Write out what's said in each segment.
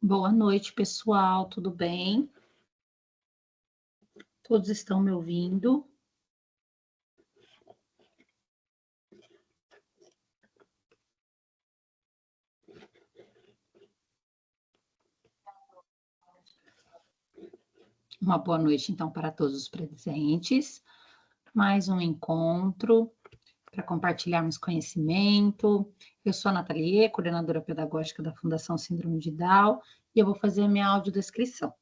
Boa noite, pessoal, tudo bem? Todos estão me ouvindo? Uma boa noite, então, para todos os presentes. Mais um encontro para compartilharmos conhecimento. Eu sou a Nathalie, coordenadora pedagógica da Fundação Síndrome de Down, e eu vou fazer a minha audiodescrição.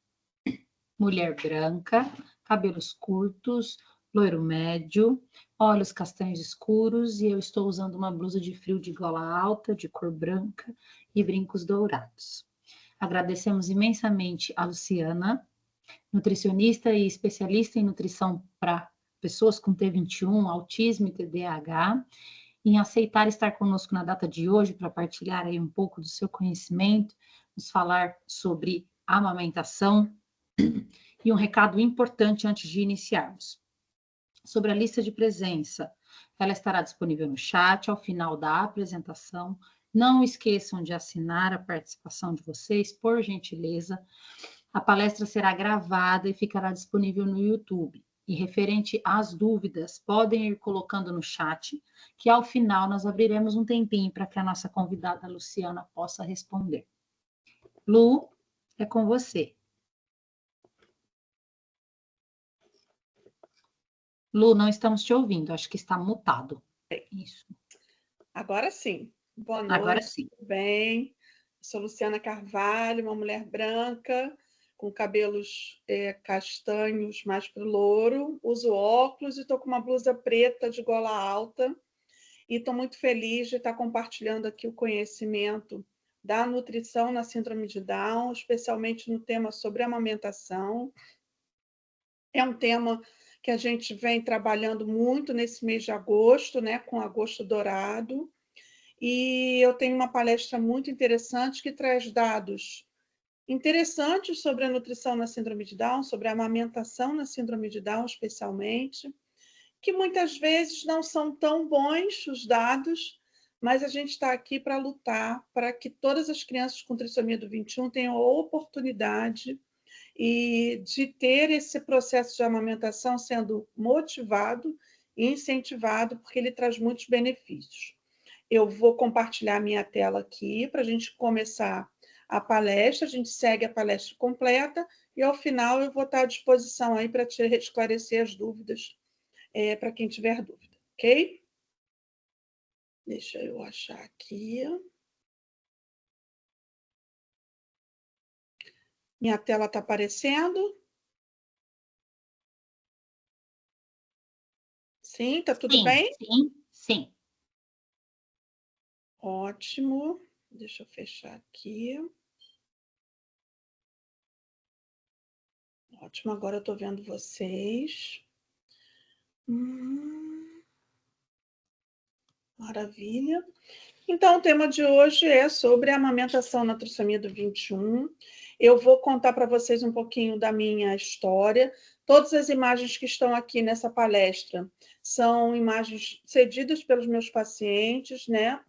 Mulher branca, cabelos curtos, loiro médio, olhos castanhos escuros, e eu estou usando uma blusa de frio de gola alta, de cor branca e brincos dourados. Agradecemos imensamente a Luciana, nutricionista e especialista em nutrição para pessoas com T21, autismo e TDAH, em aceitar estar conosco na data de hoje para partilhar aí um pouco do seu conhecimento, nos falar sobre amamentação e um recado importante antes de iniciarmos. Sobre a lista de presença, ela estará disponível no chat ao final da apresentação. Não esqueçam de assinar a participação de vocês, por gentileza. A palestra será gravada e ficará disponível no YouTube. E referente às dúvidas, podem ir colocando no chat, que ao final nós abriremos um tempinho para que a nossa convidada Luciana possa responder. Lu, é com você. Lu, não estamos te ouvindo, acho que está mutado. Isso. Agora sim. Boa noite. Agora sim. Tudo bem? Sou Luciana Carvalho, uma mulher branca, com cabelos castanhos mais para o louro, uso óculos e estou com uma blusa preta de gola alta. E estou muito feliz de estar compartilhando aqui o conhecimento da nutrição na síndrome de Down, especialmente no tema sobre amamentação. É um tema que a gente vem trabalhando muito nesse mês de agosto, né, com Agosto Dourado. E eu tenho uma palestra muito interessante que traz dados interessantes sobre a nutrição na síndrome de Down, sobre a amamentação na síndrome de Down, especialmente, que muitas vezes não são tão bons os dados, mas a gente está aqui para lutar para que todas as crianças com trissomia do 21 tenham a oportunidade de ter esse processo de amamentação sendo motivado e incentivado, porque ele traz muitos benefícios. Eu vou compartilhar minha tela aqui para a gente começar a palestra, a gente segue a palestra completa e, ao final, eu vou estar à disposição aí para te esclarecer as dúvidas, para quem tiver dúvida, ok? Deixa eu achar aqui. Minha tela está aparecendo? Sim, está tudo bem? Sim. Ótimo. Deixa eu fechar aqui. Ótimo, agora eu estou vendo vocês. Maravilha. Então, o tema de hoje é sobre a amamentação na trissomia do 21. Eu vou contar para vocês um pouquinho da minha história. Todas as imagens que estão aqui nessa palestra são imagens cedidas pelos meus pacientes, né?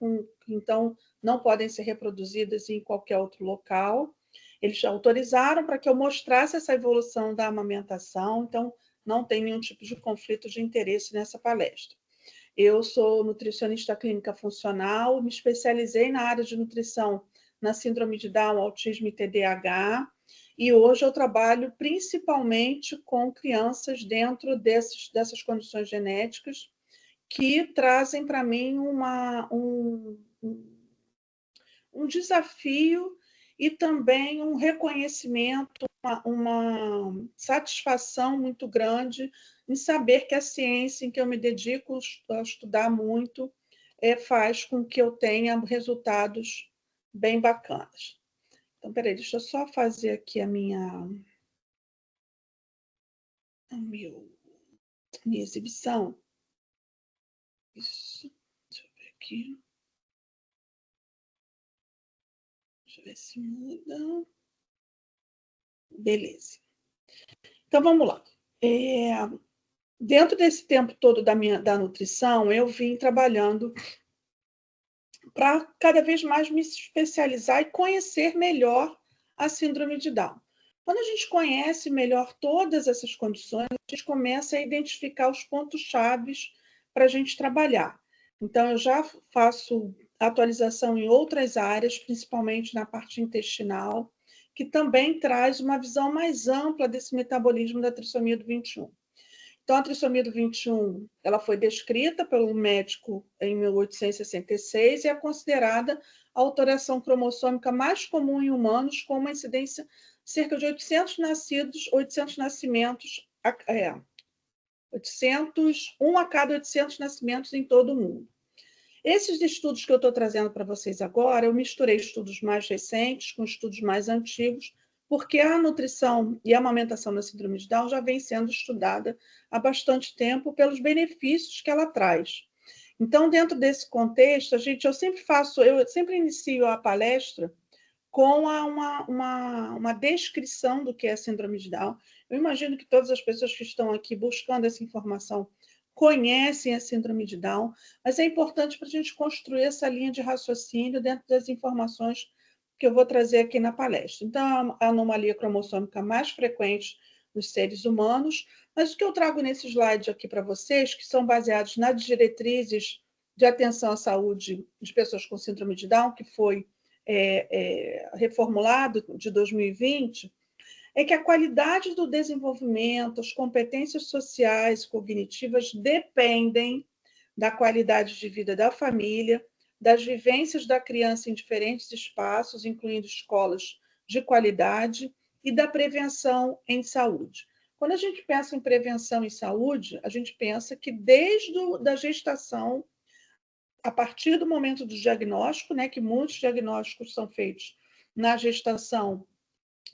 Então, não podem ser reproduzidas em qualquer outro local. Eles autorizaram para que eu mostrasse essa evolução da amamentação, então não tem nenhum tipo de conflito de interesse nessa palestra. Eu sou nutricionista clínica funcional, me especializei na área de nutrição na síndrome de Down, autismo e TDAH, e hoje eu trabalho principalmente com crianças dentro dessas condições genéticas que trazem para mim um desafio e também um reconhecimento, uma satisfação muito grande em saber que a ciência em que eu me dedico a estudar muito faz com que eu tenha resultados bem bacanas. Então, peraí, deixa eu só fazer aqui a minha exibição. Isso, deixa eu ver aqui. Deixa eu ver se muda. Beleza. Então, vamos lá. Dentro desse tempo todo da nutrição, eu vim trabalhando para cada vez mais me especializar e conhecer melhor a síndrome de Down. Quando a gente conhece melhor todas essas condições, a gente começa a identificar os pontos chaves para a gente trabalhar. Então, eu já faço atualização em outras áreas, principalmente na parte intestinal, que também traz uma visão mais ampla desse metabolismo da trissomia do 21. Então, a trissomia do 21, ela foi descrita pelo médico em 1866 e é considerada a alteração cromossômica mais comum em humanos, com uma incidência de cerca de 800 nascimentos, 1 a cada 800 nascimentos em todo o mundo. Esses estudos que eu estou trazendo para vocês agora, eu misturei estudos mais recentes com estudos mais antigos, porque a nutrição e a amamentação na síndrome de Down já vem sendo estudada há bastante tempo pelos benefícios que ela traz. Então, dentro desse contexto, eu sempre inicio a palestra com uma descrição do que é a síndrome de Down. Eu imagino que todas as pessoas que estão aqui buscando essa informação conhecem a síndrome de Down, mas é importante para a gente construir essa linha de raciocínio dentro das informações que eu vou trazer aqui na palestra. Então, é a anomalia cromossômica mais frequente nos seres humanos, mas o que eu trago nesse slide aqui para vocês, que são baseados nas diretrizes de atenção à saúde de pessoas com síndrome de Down, que foi reformulado de 2020, é que a qualidade do desenvolvimento, as competências sociais e cognitivas dependem da qualidade de vida da família, das vivências da criança em diferentes espaços, incluindo escolas de qualidade, e da prevenção em saúde. Quando a gente pensa em prevenção em saúde, a gente pensa que desde a gestação, a partir do momento do diagnóstico, né, que muitos diagnósticos são feitos na gestação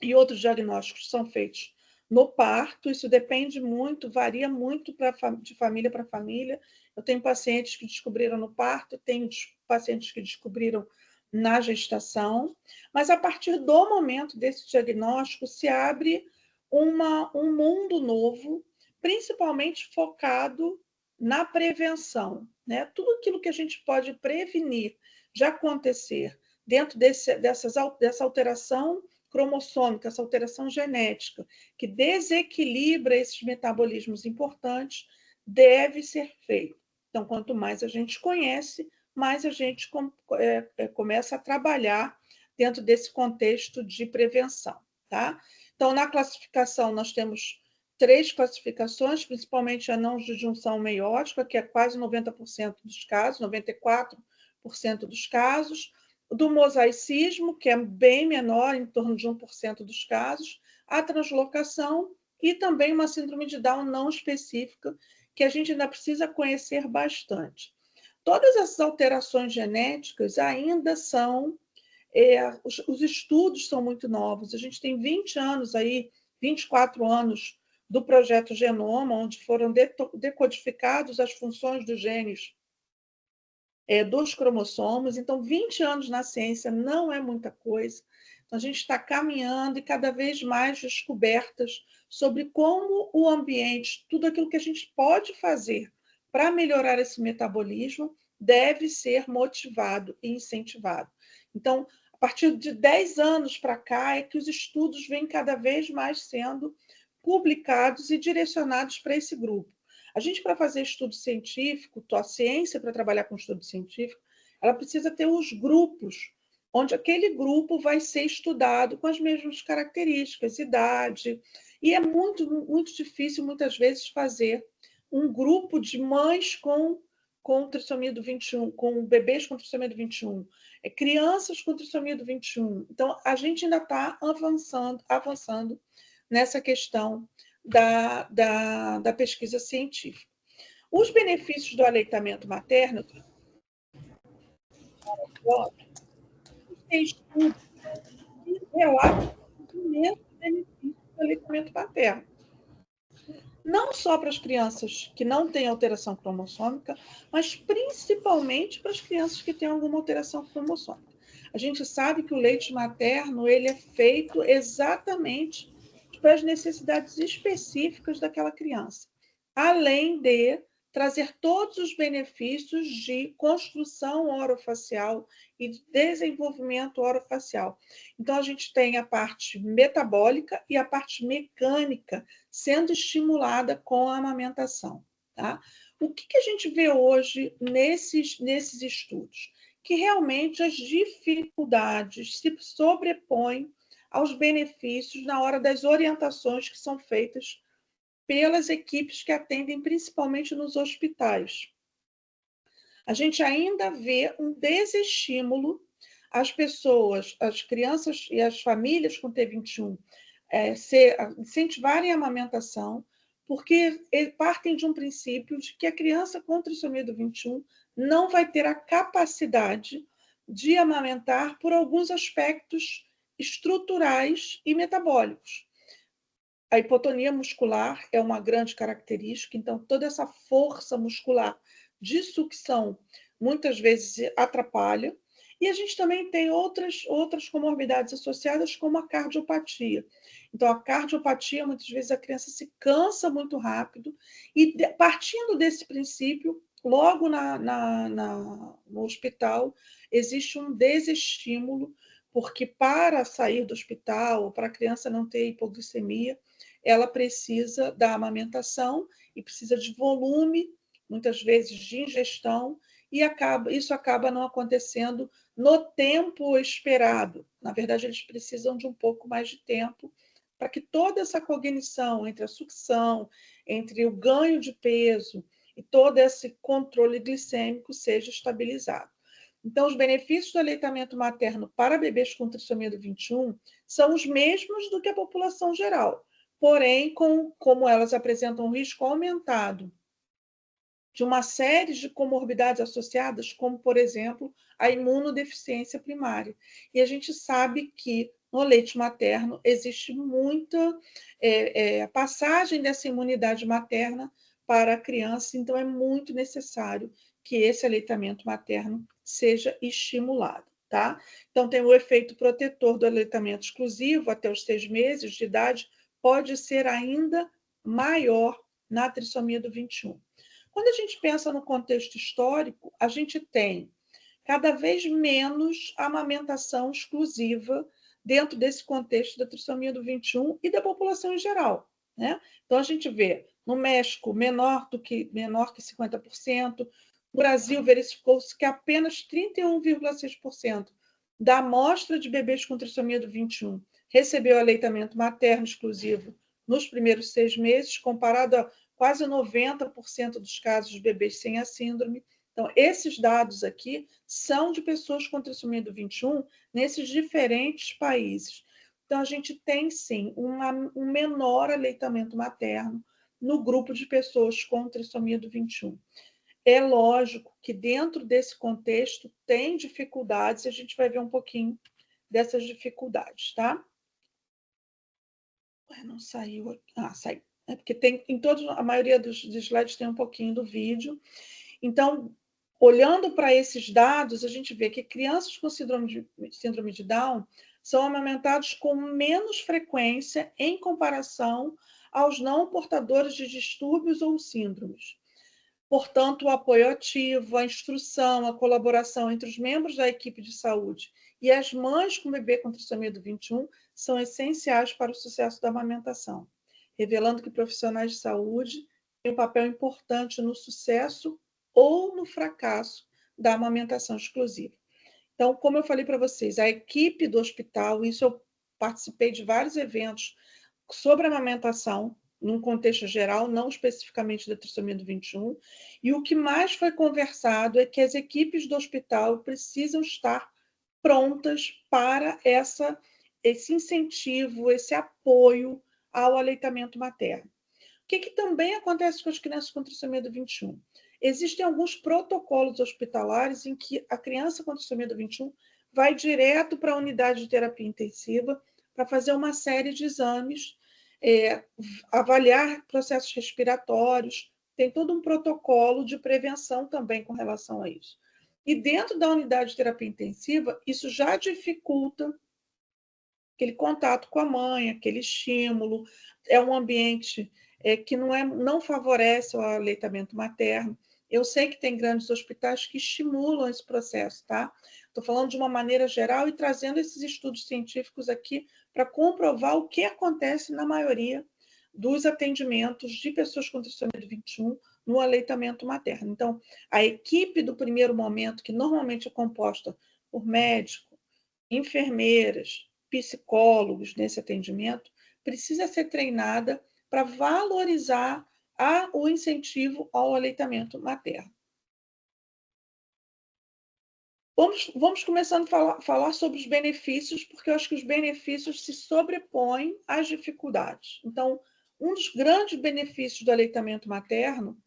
e outros diagnósticos são feitos no parto, isso depende muito, varia muito de família para família. Eu tenho pacientes que descobriram no parto, tenho pacientes que descobriram na gestação, mas a partir do momento desse diagnóstico se abre um mundo novo, principalmente focado na prevenção, né? Tudo aquilo que a gente pode prevenir de acontecer dentro dessa alteração cromossômica, essa alteração genética, que desequilibra esses metabolismos importantes, deve ser feito. Então, quanto mais a gente conhece, mais a gente começa a trabalhar dentro desse contexto de prevenção, tá? Então, na classificação, nós temos 3 classificações, principalmente a não de junção meiótica, que é quase 90% dos casos, 94% dos casos, do mosaicismo, que é bem menor, em torno de 1% dos casos, a translocação e também uma síndrome de Down não específica, que a gente ainda precisa conhecer bastante. Todas essas alterações genéticas ainda são... os estudos são muito novos, a gente tem 20 anos aí, 24 anos do projeto Genoma, onde foram decodificados as funções dos genes dos cromossomos. Então, 20 anos na ciência não é muita coisa. Então, a gente está caminhando e cada vez mais descobertas sobre como o ambiente, tudo aquilo que a gente pode fazer para melhorar esse metabolismo, deve ser motivado e incentivado. Então, a partir de 10 anos para cá, é que os estudos vêm cada vez mais sendo publicados e direcionados para esse grupo. A gente, para fazer estudo científico, a ciência para trabalhar com estudo científico, ela precisa ter os grupos, onde aquele grupo vai ser estudado com as mesmas características, idade, e é muito, muito difícil, muitas vezes, fazer um grupo de mães com trissomia do 21, com bebês com trissomia do 21, crianças com trissomia do 21. Então, a gente ainda está avançando nessa questão da pesquisa científica. Os benefícios do aleitamento materno, tem estudos que relatam imensos benefícios do aleitamento materno. Não só para as crianças que não têm alteração cromossômica, mas principalmente para as crianças que têm alguma alteração cromossômica. A gente sabe que o leite materno ele é feito exatamente para as necessidades específicas daquela criança, além de trazer todos os benefícios de construção orofacial e de desenvolvimento orofacial. Então, a gente tem a parte metabólica e a parte mecânica sendo estimulada com a amamentação. Tá? O que a gente vê hoje nesses estudos? Que realmente as dificuldades se sobrepõem aos benefícios na hora das orientações que são feitas pelas equipes que atendem principalmente nos hospitais. A gente ainda vê um desestímulo às pessoas, às crianças e às famílias com T21 incentivarem a amamentação, porque partem de um princípio de que a criança com trissomia do 21 não vai ter a capacidade de amamentar por alguns aspectos estruturais e metabólicos. A hipotonia muscular é uma grande característica, então toda essa força muscular de sucção muitas vezes atrapalha. E a gente também tem outras comorbidades associadas, como a cardiopatia. Então, a cardiopatia, muitas vezes a criança se cansa muito rápido, e partindo desse princípio, logo no hospital, existe um desestímulo, porque para sair do hospital, ou para a criança não ter hipoglicemia, ela precisa da amamentação e precisa de volume, muitas vezes de ingestão, e isso acaba não acontecendo no tempo esperado. Na verdade, eles precisam de um pouco mais de tempo para que toda essa cognição entre a sucção, entre o ganho de peso e todo esse controle glicêmico seja estabilizado. Então, os benefícios do aleitamento materno para bebês com trissomia do 21 são os mesmos do que a população geral, porém, como elas apresentam um risco aumentado de uma série de comorbidades associadas, como, por exemplo, a imunodeficiência primária. E a gente sabe que no leite materno existe muita passagem dessa imunidade materna para a criança, então é muito necessário que esse aleitamento materno seja estimulado. Tá? Então, tem o efeito protetor do aleitamento exclusivo até os 6 meses de idade, pode ser ainda maior na trissomia do 21. Quando a gente pensa no contexto histórico, a gente tem cada vez menos amamentação exclusiva dentro desse contexto da trissomia do 21 e da população em geral. Né? Então, a gente vê no México menor que 50%, no Brasil verificou-se que apenas 31,6% da amostra de bebês com trissomia do 21 recebeu aleitamento materno exclusivo nos primeiros 6 meses, comparado a quase 90% dos casos de bebês sem a síndrome. Então, esses dados aqui são de pessoas com trissomia do 21 nesses diferentes países. Então, a gente tem, sim, um menor aleitamento materno no grupo de pessoas com trissomia do 21. É lógico que dentro desse contexto tem dificuldades, e a gente vai ver um pouquinho dessas dificuldades, tá? Não saiu. Saiu. É porque tem em todos, a maioria dos slides tem um pouquinho do vídeo. Então, olhando para esses dados, a gente vê que crianças com síndrome de Down são amamentados com menos frequência em comparação aos não portadores de distúrbios ou síndromes. Portanto, o apoio ativo, a instrução, a colaboração entre os membros da equipe de saúde e as mães com bebê com trissomia do 21 são essenciais para o sucesso da amamentação, revelando que profissionais de saúde têm um papel importante no sucesso ou no fracasso da amamentação exclusiva. Então, como eu falei para vocês, a equipe do hospital, isso eu participei de vários eventos sobre amamentação, num contexto geral, não especificamente da trissomia do 21, e o que mais foi conversado é que as equipes do hospital precisam estar prontas para esse incentivo, esse apoio ao aleitamento materno. O que também acontece com as crianças com trissomia do 21? Existem alguns protocolos hospitalares em que a criança com trissomia do 21 vai direto para a unidade de terapia intensiva para fazer uma série de exames, avaliar processos respiratórios, tem todo um protocolo de prevenção também com relação a isso. E dentro da unidade de terapia intensiva, isso já dificulta aquele contato com a mãe, aquele estímulo, é um ambiente que não favorece o aleitamento materno. Eu sei que tem grandes hospitais que estimulam esse processo, tá? Estou falando de uma maneira geral e trazendo esses estudos científicos aqui para comprovar o que acontece na maioria dos atendimentos de pessoas com trissomia do 21 no aleitamento materno. Então, a equipe do primeiro momento, que normalmente é composta por médico, enfermeiras, psicólogos nesse atendimento, precisa ser treinada para valorizar o incentivo ao aleitamento materno. Vamos começando a falar sobre os benefícios, porque eu acho que os benefícios se sobrepõem às dificuldades. Então, um dos grandes benefícios do aleitamento materno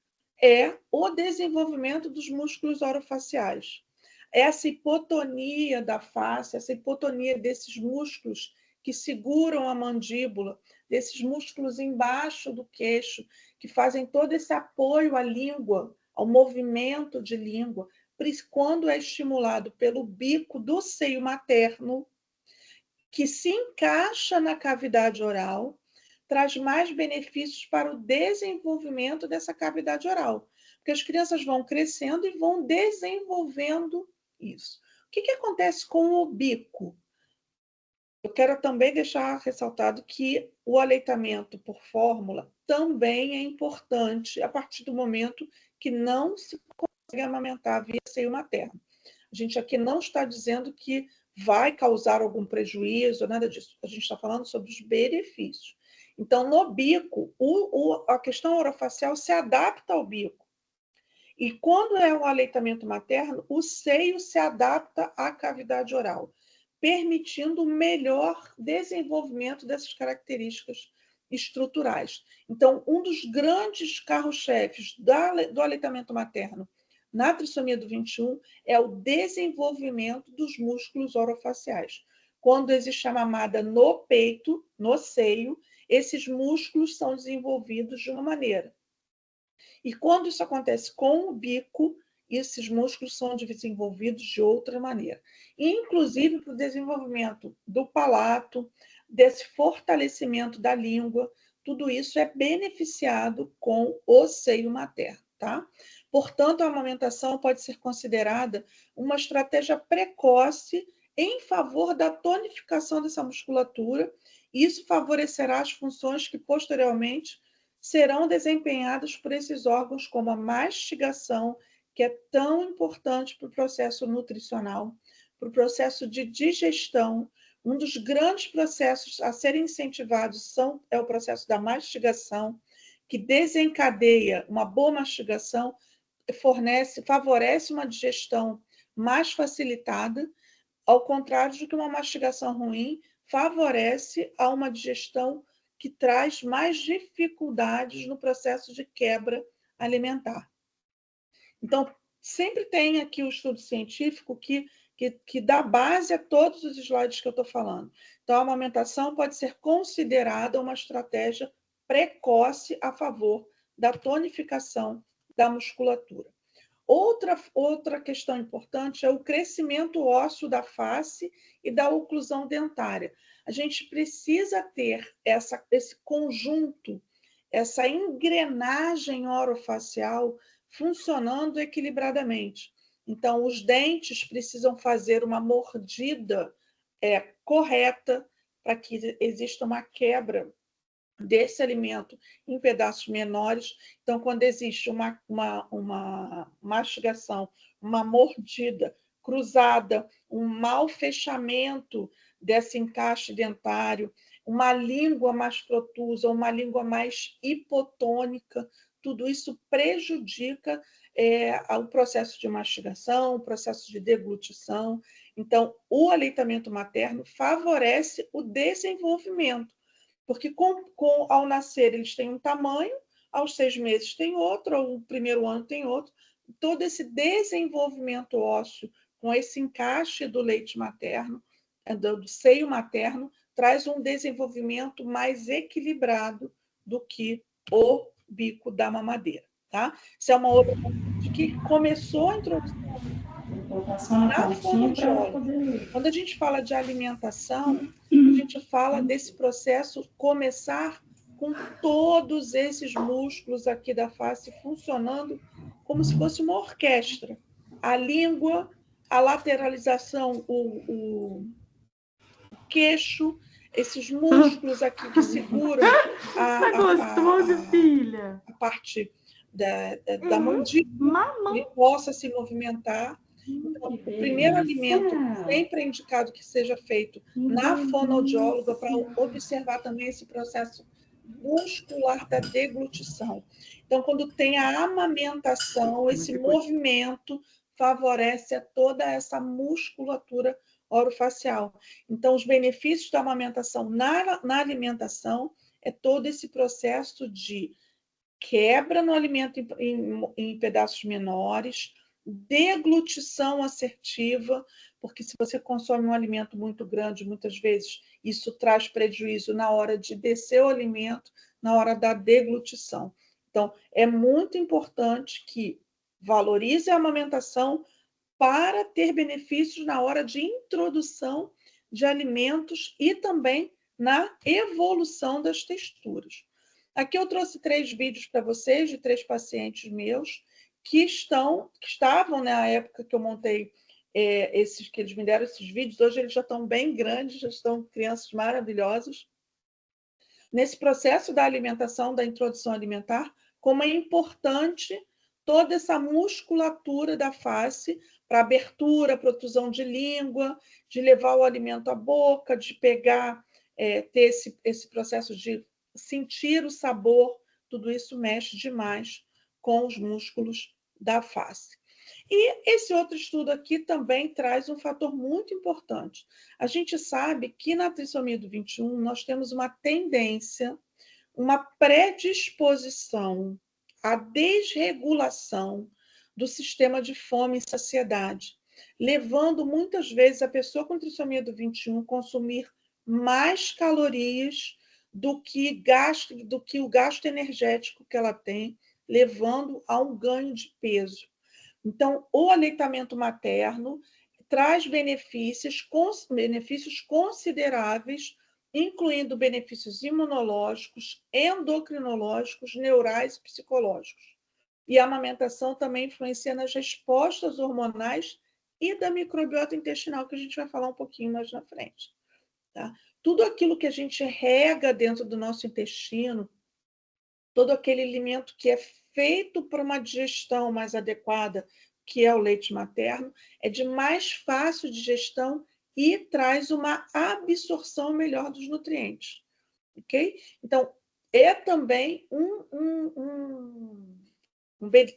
é o desenvolvimento dos músculos orofaciais. Essa hipotonia da face, essa hipotonia desses músculos que seguram a mandíbula, desses músculos embaixo do queixo, que fazem todo esse apoio à língua, ao movimento de língua, quando é estimulado pelo bico do seio materno, que se encaixa na cavidade oral, traz mais benefícios para o desenvolvimento dessa cavidade oral, porque as crianças vão crescendo e vão desenvolvendo isso. O que acontece com o bico? Eu quero também deixar ressaltado que o aleitamento por fórmula também é importante a partir do momento que não se consegue amamentar via seio materno. A gente aqui não está dizendo que vai causar algum prejuízo, nada disso. A gente está falando sobre os benefícios. Então, no bico, a questão orofacial se adapta ao bico. E quando é o aleitamento materno, o seio se adapta à cavidade oral, permitindo o melhor desenvolvimento dessas características estruturais. Então, um dos grandes carros-chefes do aleitamento materno na trissomia do 21 é o desenvolvimento dos músculos orofaciais. Quando existe a mamada no peito, no seio, esses músculos são desenvolvidos de uma maneira. E quando isso acontece com o bico, esses músculos são desenvolvidos de outra maneira. Inclusive para o desenvolvimento do palato, desse fortalecimento da língua, tudo isso é beneficiado com o seio materno, tá? Portanto, a amamentação pode ser considerada uma estratégia precoce em favor da tonificação dessa musculatura. Isso favorecerá as funções que posteriormente serão desempenhadas por esses órgãos, como a mastigação, que é tão importante para o processo nutricional, para o processo de digestão. Um dos grandes processos a serem incentivados é o processo da mastigação, que desencadeia uma boa mastigação, favorece uma digestão mais facilitada, ao contrário de que uma mastigação ruim favorece a uma digestão que traz mais dificuldades no processo de quebra alimentar. Então, sempre tem aqui o estudo científico que dá base a todos os slides que eu estou falando. Então, a amamentação pode ser considerada uma estratégia precoce a favor da tonificação da musculatura. Outra questão importante é o crescimento ósseo da face e da oclusão dentária. A gente precisa ter esse conjunto, essa engrenagem orofacial funcionando equilibradamente. Então, os dentes precisam fazer uma mordida correta para que exista uma quebra desse alimento em pedaços menores. Então, quando existe uma mastigação, uma mordida cruzada, um mau fechamento desse encaixe dentário, uma língua mais protusa, uma língua mais hipotônica, tudo isso prejudica o processo de mastigação, o processo de deglutição. Então, o aleitamento materno favorece o desenvolvimento, porque ao nascer eles têm um tamanho, aos 6 meses tem outro, ao primeiro ano tem outro. Todo esse desenvolvimento ósseo com esse encaixe do leite materno, do seio materno, traz um desenvolvimento mais equilibrado do que o bico da mamadeira, tá? Isso é uma outra coisa que começou a introdução na fonoaudióloga. Quando a gente fala de alimentação, a gente fala desse processo começar com todos esses músculos aqui da face funcionando como se fosse uma orquestra. A língua, a lateralização, o queixo, esses músculos aqui que seguram a parte da mandíbula, ele possa se movimentar. Então, o primeiro alimento sempre é indicado que seja feito na fonoaudióloga para observar também esse processo muscular da deglutição. Então, quando tem a amamentação, esse movimento favorece a toda essa musculatura orofacial. Então, os benefícios da amamentação na alimentação é todo esse processo de quebra no alimento em pedaços menores, deglutição assertiva, porque se você consome um alimento muito grande, muitas vezes isso traz prejuízo na hora de descer o alimento, na hora da deglutição. Então, é muito importante que valorize a amamentação para ter benefícios na hora de introdução de alimentos e também na evolução das texturas. Aqui eu trouxe 3 vídeos para vocês de 3 pacientes meus que estavam na época que eu montei que eles me deram esses vídeos. Hoje eles já estão bem grandes, já estão crianças maravilhosas. Nesse processo da alimentação, da introdução alimentar, como é importante toda essa musculatura da face para abertura, protrusão de língua, de levar o alimento à boca, de pegar, ter esse processo de sentir o sabor, tudo isso mexe demais com os músculos da face. E esse outro estudo aqui também traz um fator muito importante. A gente sabe que na trissomia do 21 nós temos uma tendência, uma predisposição à desregulação do sistema de fome e saciedade, levando muitas vezes a pessoa com trissomia do 21 a consumir mais calorias do que o gasto energético que ela tem, levando a um ganho de peso. Então, o aleitamento materno traz benefícios consideráveis, incluindo benefícios imunológicos, endocrinológicos, neurais e psicológicos. E a amamentação também influencia nas respostas hormonais e da microbiota intestinal, que a gente vai falar um pouquinho mais na frente. Tá? Tudo aquilo que a gente rega dentro do nosso intestino, todo aquele alimento que é feito para uma digestão mais adequada, que é o leite materno, é de mais fácil digestão e traz uma absorção melhor dos nutrientes. Ok? Então, é também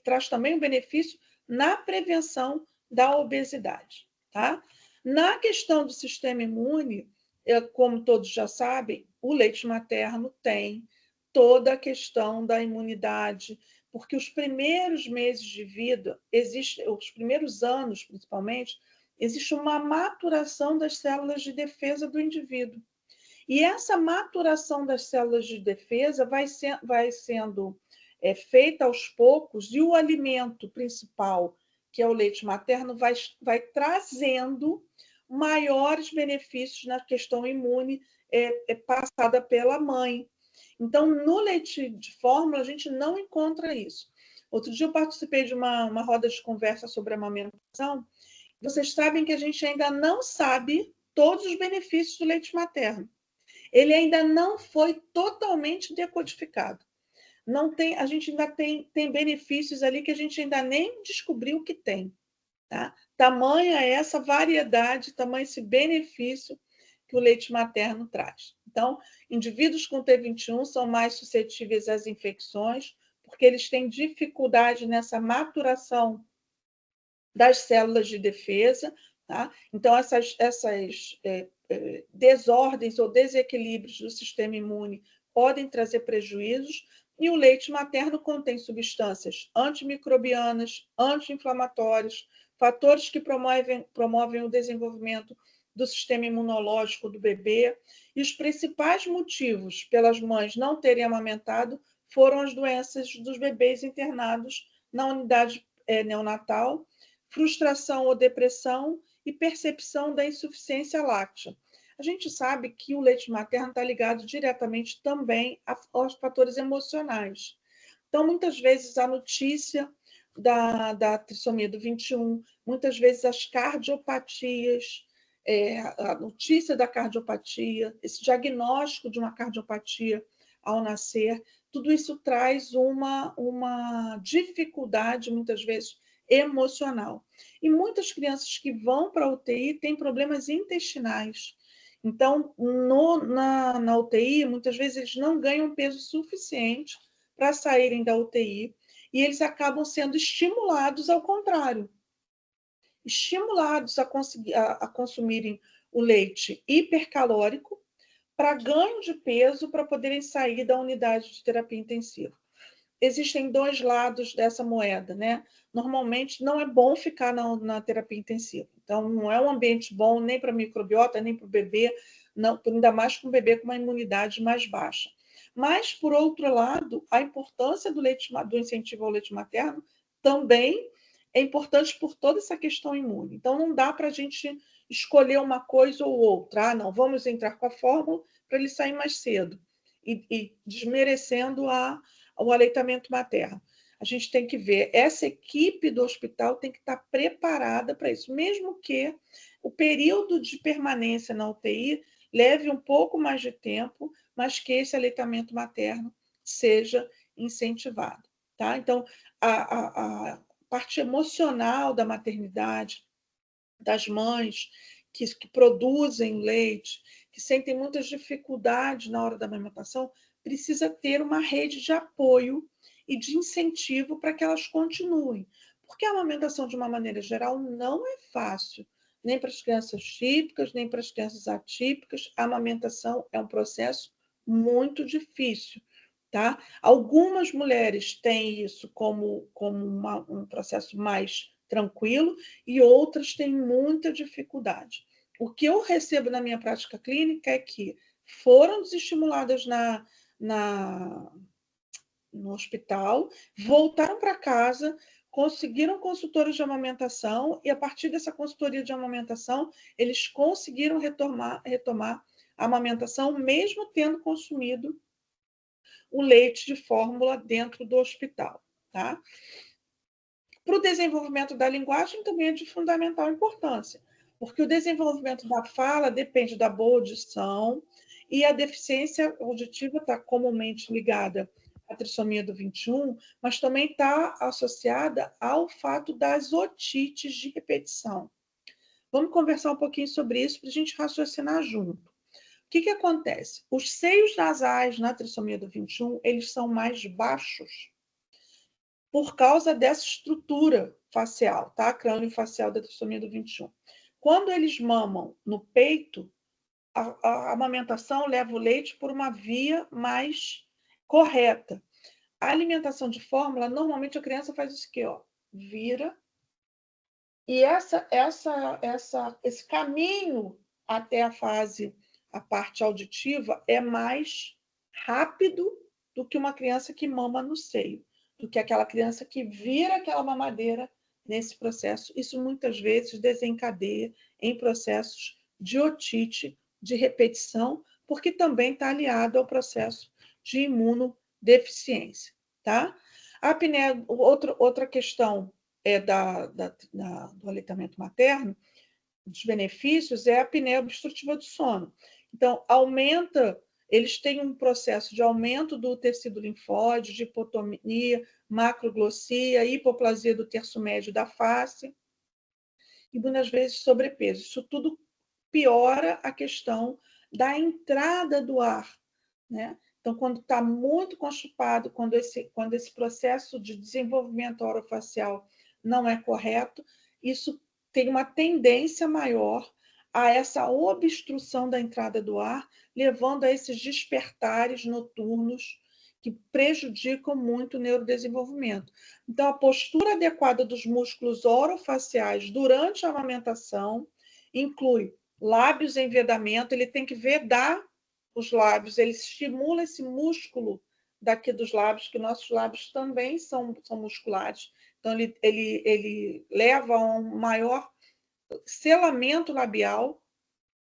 traz também um benefício na prevenção da obesidade. Tá? Na questão do sistema imune, como todos já sabem, o leite materno tem toda a questão da imunidade, porque os primeiros meses de vida, os primeiros anos, principalmente, existe uma maturação das células de defesa do indivíduo. E essa maturação das células de defesa vai sendo feita aos poucos, e o alimento principal, que é o leite materno, vai trazendo maiores benefícios na questão imune passada pela mãe. Então, no leite de fórmula, a gente não encontra isso. Outro dia eu participei de uma roda de conversa sobre amamentação. Vocês sabem que a gente ainda não sabe todos os benefícios do leite materno. Ele ainda não foi totalmente decodificado. A gente ainda tem benefícios ali que a gente ainda nem descobriu que tem. Tá? Tamanha essa variedade, tamanho esse benefício que o leite materno traz. Então, indivíduos com T21 são mais suscetíveis às infecções, porque eles têm dificuldade nessa maturação das células de defesa. Tá? Então, essas desordens ou desequilíbrios do sistema imune podem trazer prejuízos, e o leite materno contém substâncias antimicrobianas, anti-inflamatórias, fatores que promovem o desenvolvimento do sistema imunológico do bebê. E os principais motivos pelas mães não terem amamentado foram as doenças dos bebês internados na unidade neonatal, frustração ou depressão e percepção da insuficiência láctea. A gente sabe que o leite materno está ligado diretamente também aos fatores emocionais. Então, muitas vezes, a notícia da trissomia do 21, muitas vezes as cardiopatias, a notícia da cardiopatia, esse diagnóstico de uma cardiopatia ao nascer, tudo isso traz uma dificuldade, muitas vezes, emocional. E muitas crianças que vão para a UTI têm problemas intestinais. Então, na UTI, muitas vezes eles não ganham peso suficiente para saírem da UTI e eles acabam sendo estimulados ao contrário, estimulados a consumirem o leite hipercalórico para ganho de peso para poderem sair da unidade de terapia intensiva. Existem dois lados dessa moeda, né? Normalmente não é bom ficar na terapia intensiva. Então, não é um ambiente bom nem para a microbiota, nem para o bebê, não, ainda mais com um bebê com uma imunidade mais baixa. Mas, por outro lado, a importância do incentivo ao leite materno também é importante por toda essa questão imune. Então, não dá para a gente escolher uma coisa ou outra. Ah, não, vamos entrar com a fórmula para ele sair mais cedo. E desmerecendo o aleitamento materno. A gente tem que ver, essa equipe do hospital tem que estar preparada para isso, mesmo que o período de permanência na UTI leve um pouco mais de tempo, mas que esse aleitamento materno seja incentivado. Tá? Então, a parte emocional da maternidade, das mães que produzem leite, que sentem muitas dificuldades na hora da amamentação, precisa ter uma rede de apoio e de incentivo para que elas continuem. Porque a amamentação, de uma maneira geral, não é fácil, nem para as crianças típicas, nem para as crianças atípicas. A amamentação é um processo muito difícil. Tá? Algumas mulheres têm isso como um processo mais tranquilo e outras têm muita dificuldade. O que eu recebo na minha prática clínica é que foram desestimuladas no hospital, voltaram para casa, conseguiram consultório de amamentação e, a partir dessa consultoria de amamentação, eles conseguiram retomar a amamentação, mesmo tendo consumido o leite de fórmula dentro do hospital. Tá? Para o desenvolvimento da linguagem também é de fundamental importância, porque o desenvolvimento da fala depende da boa audição e a deficiência auditiva está comumente ligada à trissomia do 21, mas também está associada ao fato das otites de repetição. Vamos conversar um pouquinho sobre isso para a gente raciocinar junto. O que acontece? Os seios nasais na trissomia do 21, eles são mais baixos por causa dessa estrutura facial, tá? Crânio-facial da trissomia do 21. Quando eles mamam no peito, a amamentação leva o leite por uma via mais correta. A alimentação de fórmula, normalmente a criança faz isso aqui, ó, vira. E esse caminho até a parte auditiva é mais rápido do que uma criança que mama no seio, do que aquela criança que vira aquela mamadeira nesse processo. Isso muitas vezes desencadeia em processos de otite, de repetição, porque também está aliado ao processo de imunodeficiência. Tá? Outra questão do aleitamento materno, dos benefícios, é a apneia obstrutiva do sono. Então, eles têm um processo de aumento do tecido linfóide, de hipotonia, macroglossia, hipoplasia do terço médio da face e, muitas vezes, sobrepeso. Isso tudo piora a questão da entrada do ar, né? Então, quando está muito constipado, quando esse processo de desenvolvimento orofacial não é correto, isso tem uma tendência maior a essa obstrução da entrada do ar, levando a esses despertares noturnos que prejudicam muito o neurodesenvolvimento. Então, a postura adequada dos músculos orofaciais durante a amamentação inclui lábios em vedamento, ele tem que vedar os lábios, ele estimula esse músculo daqui dos lábios, que nossos lábios também são musculares. Então, ele leva a um maior selamento labial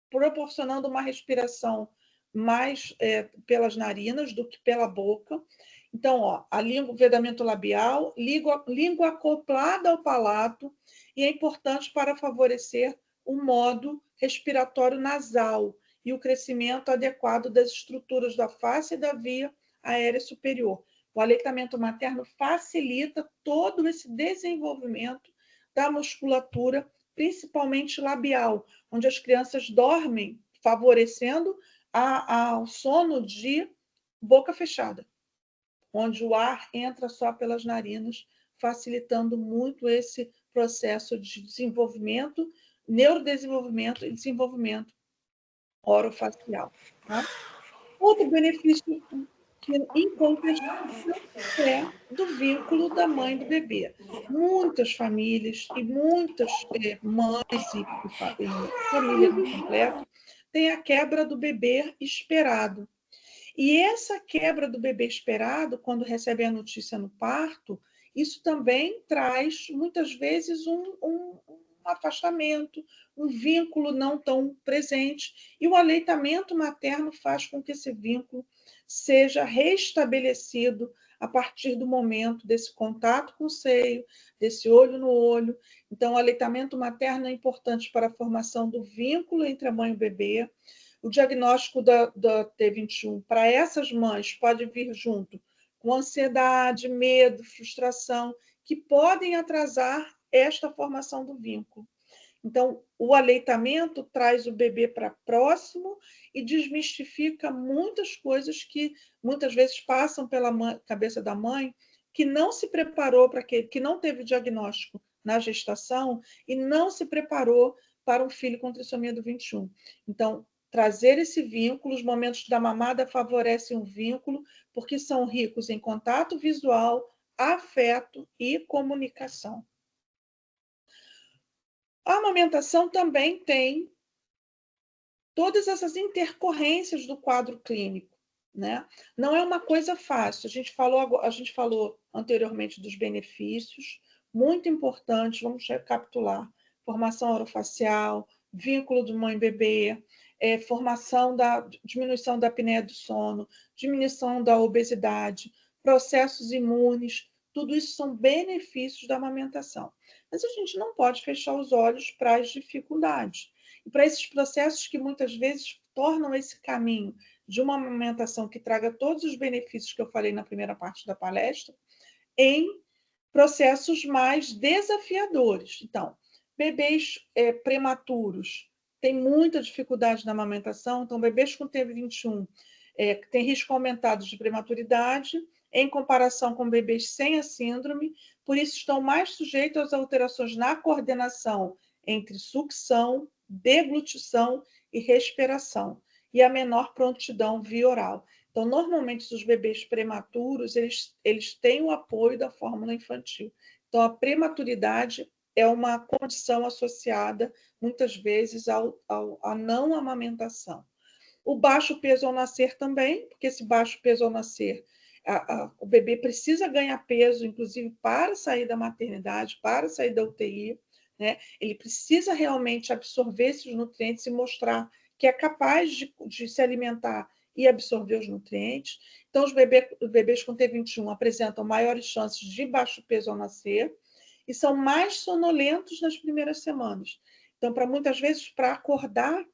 proporcionando uma respiração mais pelas narinas do que pela boca. Então, ó, o vedamento labial, língua acoplada ao palato, e é importante para favorecer o modo respiratório nasal e o crescimento adequado das estruturas da face e da via aérea superior. O aleitamento materno facilita todo esse desenvolvimento da musculatura, principalmente labial, onde as crianças dormem, favorecendo ao sono de boca fechada, onde o ar entra só pelas narinas, facilitando muito esse processo de desenvolvimento, neurodesenvolvimento e desenvolvimento orofacial. Tá? Outro benefício que incontestável é do vínculo da mãe e do bebê. Muitas famílias e muitas mães e famílias no completo têm a quebra do bebê esperado. E essa quebra do bebê esperado, quando recebe a notícia no parto, isso também traz, muitas vezes, um afastamento, um vínculo não tão presente. E o aleitamento materno faz com que esse vínculo seja restabelecido a partir do momento desse contato com o seio, desse olho no olho. Então, o aleitamento materno é importante para a formação do vínculo entre a mãe e o bebê. O diagnóstico da T21 para essas mães pode vir junto com ansiedade, medo, frustração, que podem atrasar esta formação do vínculo. Então, o aleitamento traz o bebê para próximo e desmistifica muitas coisas que muitas vezes passam pela cabeça da mãe, que não se preparou para aquele, que não teve diagnóstico na gestação e não se preparou para um filho com trissomia do 21. Então, trazer esse vínculo, os momentos da mamada favorecem o vínculo, porque são ricos em contato visual, afeto e comunicação. A amamentação também tem todas essas intercorrências do quadro clínico, né? Não é uma coisa fácil. A gente falou anteriormente dos benefícios, muito importantes, vamos recapitular: formação orofacial, vínculo do mãe e bebê, diminuição da apneia do sono, diminuição da obesidade, processos imunes, tudo isso são benefícios da amamentação. Mas a gente não pode fechar os olhos para as dificuldades. E para esses processos que muitas vezes tornam esse caminho de uma amamentação que traga todos os benefícios que eu falei na primeira parte da palestra, em processos mais desafiadores. Então, bebês prematuros têm muita dificuldade na amamentação, então bebês com T21 têm risco aumentado de prematuridade, em comparação com bebês sem a síndrome, por isso estão mais sujeitos às alterações na coordenação entre sucção, deglutição e respiração, e a menor prontidão via oral. Então, normalmente, os bebês prematuros, eles têm o apoio da fórmula infantil. Então, a prematuridade é uma condição associada, muitas vezes, à não amamentação. O baixo peso ao nascer também, porque esse baixo peso ao nascer, o bebê precisa ganhar peso, inclusive, para sair da maternidade, para sair da UTI, né? Ele precisa realmente absorver esses nutrientes e mostrar que é capaz de se alimentar e absorver os nutrientes. Então, os bebês com T21 apresentam maiores chances de baixo peso ao nascer e são mais sonolentos nas primeiras semanas. Então, muitas vezes, para acordar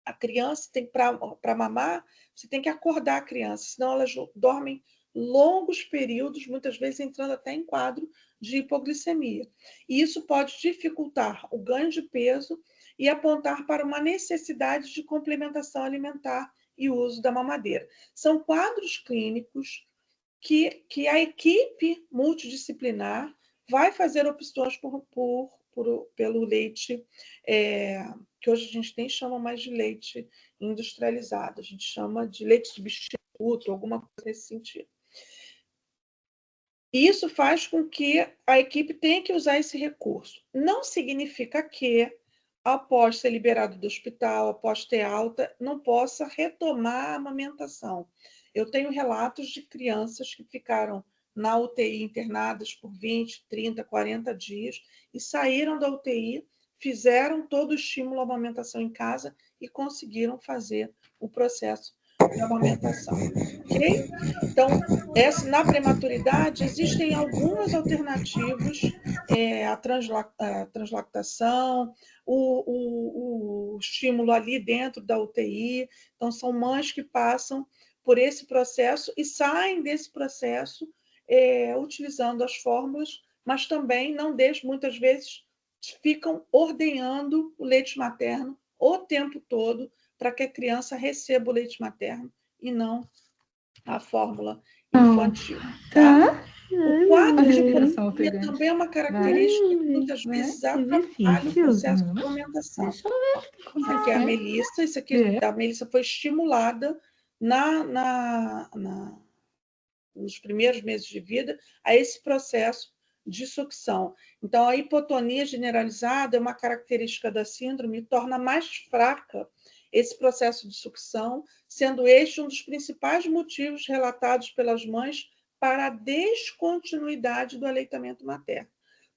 a criança, para mamar, você tem que acordar a criança, senão elas dormem longos períodos, muitas vezes entrando até em quadro de hipoglicemia. E isso pode dificultar o ganho de peso e apontar para uma necessidade de complementação alimentar e uso da mamadeira. São quadros clínicos que a equipe multidisciplinar vai fazer opções pelo leite, que hoje a gente nem chama mais de leite industrializado, a gente chama de leite substituto, alguma coisa nesse sentido. E isso faz com que a equipe tenha que usar esse recurso. Não significa que, após ser liberado do hospital, após ter alta, não possa retomar a amamentação. Eu tenho relatos de crianças que ficaram na UTI internadas por 20, 30, 40 dias e saíram da UTI fizeram todo o estímulo à amamentação em casa e conseguiram fazer o processo de amamentação. Ok? Então, na prematuridade, existem algumas alternativas, a translactação, o estímulo ali dentro da UTI. Então, são mães que passam por esse processo e saem desse processo utilizando as fórmulas, mas também não deixam, muitas vezes, ficam ordenhando o leite materno o tempo todo para que a criança receba o leite materno e não a fórmula infantil. Tá? O quadro de hipotonia também é uma característica que muitas vezes atrapalha o processo de amamentação. Isso aqui é a Melissa, isso aqui a Melissa foi estimulada nos primeiros meses de vida a esse processo de sucção. Então, a hipotonia generalizada é uma característica da síndrome e torna mais fraca esse processo de sucção, sendo este um dos principais motivos relatados pelas mães para a descontinuidade do aleitamento materno.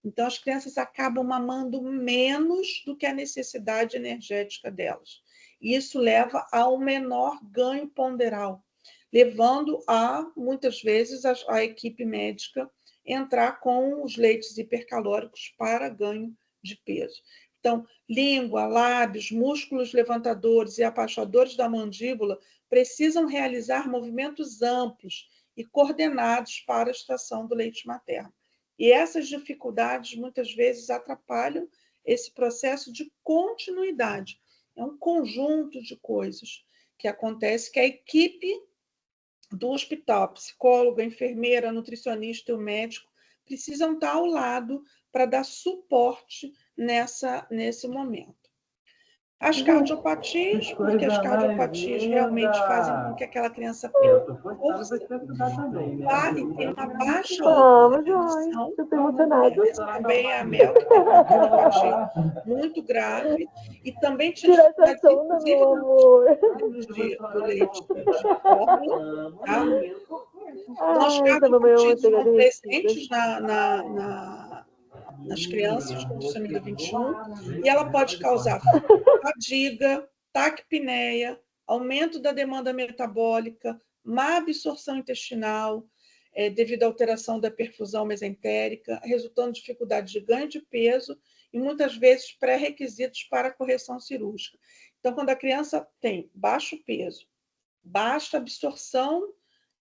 Então, as crianças acabam mamando menos do que a necessidade energética delas. E isso leva a um menor ganho ponderal, levando a, muitas vezes, a equipe médica entrar com os leites hipercalóricos para ganho de peso. Então, língua, lábios, músculos levantadores e abaixadores da mandíbula precisam realizar movimentos amplos e coordenados para a extração do leite materno. E essas dificuldades, muitas vezes, atrapalham esse processo de continuidade. É um conjunto de coisas que acontece que a equipe do hospital, a psicóloga, a enfermeira, a nutricionista e o médico precisam estar ao lado para dar suporte nesse momento. As cardiopatias, porque as cardiopatias realmente fazem com que aquela criança perca força, e tenha uma baixa oxigenação. Super emocionado. Também é a Mel, que tem uma cardiopatia muito grave, e também tinha Tira essa sonda, meu amor. do leite de fórmula, tá? Então, as Ai, essa mamãe é uma cardiopatias estão derretida. presentes nas crianças com trisomia 21, e ela pode causar fadiga, taquipneia, aumento da demanda metabólica, má absorção intestinal, devido à alteração da perfusão mesentérica, resultando em dificuldade de ganho de peso e, muitas vezes, pré-requisitos para a correção cirúrgica. Então, quando a criança tem baixo peso, baixa absorção,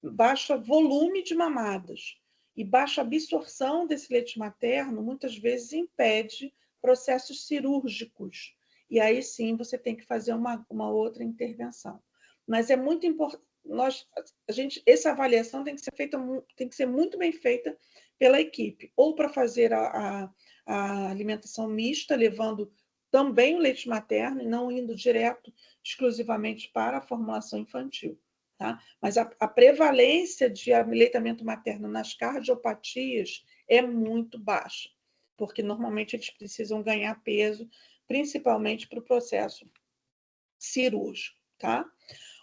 baixo volume de mamadas e baixa absorção desse leite materno, muitas vezes impede processos cirúrgicos. E aí sim você tem que fazer uma outra intervenção. Mas é muito importante, essa avaliação tem que ser muito bem feita pela equipe, ou para fazer a alimentação mista, levando também o leite materno e não indo direto exclusivamente para a formulação infantil. Tá? Mas a prevalência de aleitamento materno nas cardiopatias é muito baixa, porque normalmente eles precisam ganhar peso, principalmente para o processo cirúrgico. Tá?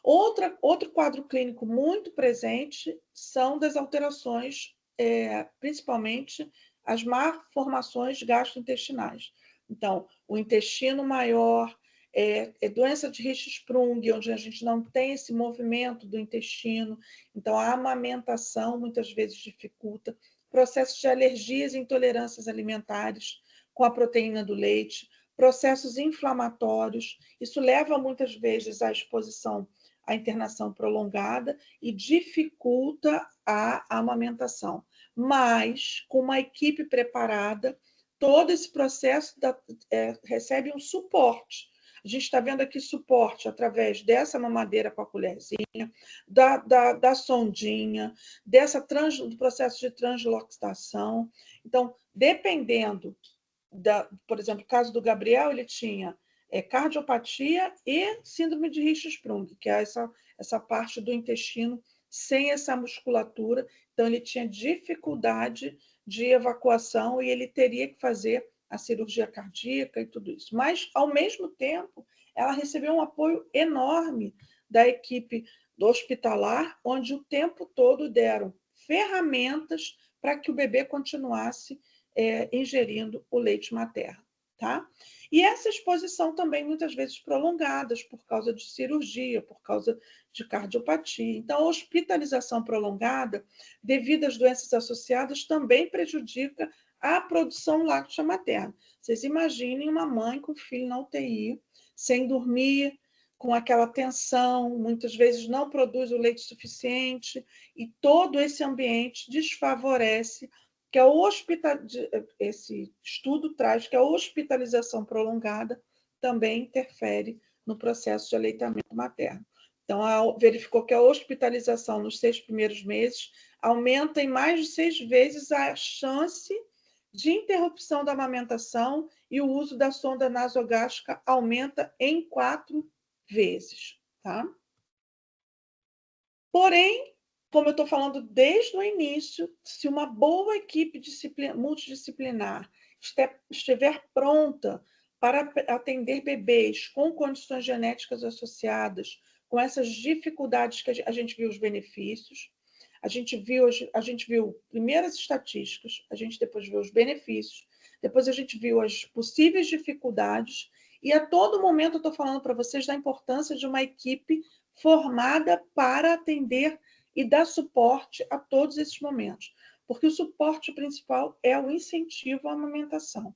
Outro quadro clínico muito presente são das alterações, principalmente as malformações gastrointestinais. Então, o intestino maior, doença de Hirschsprung, onde a gente não tem esse movimento do intestino, então a amamentação muitas vezes dificulta, processos de alergias e intolerâncias alimentares com a proteína do leite, processos inflamatórios, isso leva muitas vezes à exposição à internação prolongada e dificulta a amamentação. Mas, com uma equipe preparada, todo esse processo recebe um suporte. A gente está vendo aqui suporte através dessa mamadeira com a colherzinha, da sondinha, do processo de translocação. Então, dependendo, por exemplo, no caso do Gabriel, ele tinha cardiopatia e síndrome de Hirschsprung, que é essa parte do intestino sem essa musculatura. Então, ele tinha dificuldade de evacuação e ele teria que fazer a cirurgia cardíaca e tudo isso. Mas, ao mesmo tempo, ela recebeu um apoio enorme da equipe do hospitalar, onde o tempo todo deram ferramentas para que o bebê continuasse ingerindo o leite materno. tá? E essa exposição também, muitas vezes, prolongadas por causa de cirurgia, por causa de cardiopatia. Então, a hospitalização prolongada, devido às doenças associadas, também prejudica a produção láctea materna. Vocês imaginem uma mãe com filho na UTI, sem dormir, com aquela tensão, muitas vezes não produz o leite suficiente, e todo esse ambiente desfavorece que esse estudo traz que a hospitalização prolongada também interfere no processo de aleitamento materno. Então, verificou que a hospitalização nos 6 primeiros meses aumenta em mais de 6 vezes a chance de interrupção da amamentação e o uso da sonda nasogástrica aumenta em 4 vezes, tá? Porém, como eu estou falando desde o início, se uma boa equipe multidisciplinar estiver pronta para atender bebês com condições genéticas associadas, com essas dificuldades que a gente viu os benefícios, a gente viu primeiras estatísticas, a gente depois viu os benefícios, depois a gente viu as possíveis dificuldades, e a todo momento eu estou falando para vocês da importância de uma equipe formada para atender e dar suporte a todos esses momentos, porque o suporte principal é o incentivo à amamentação,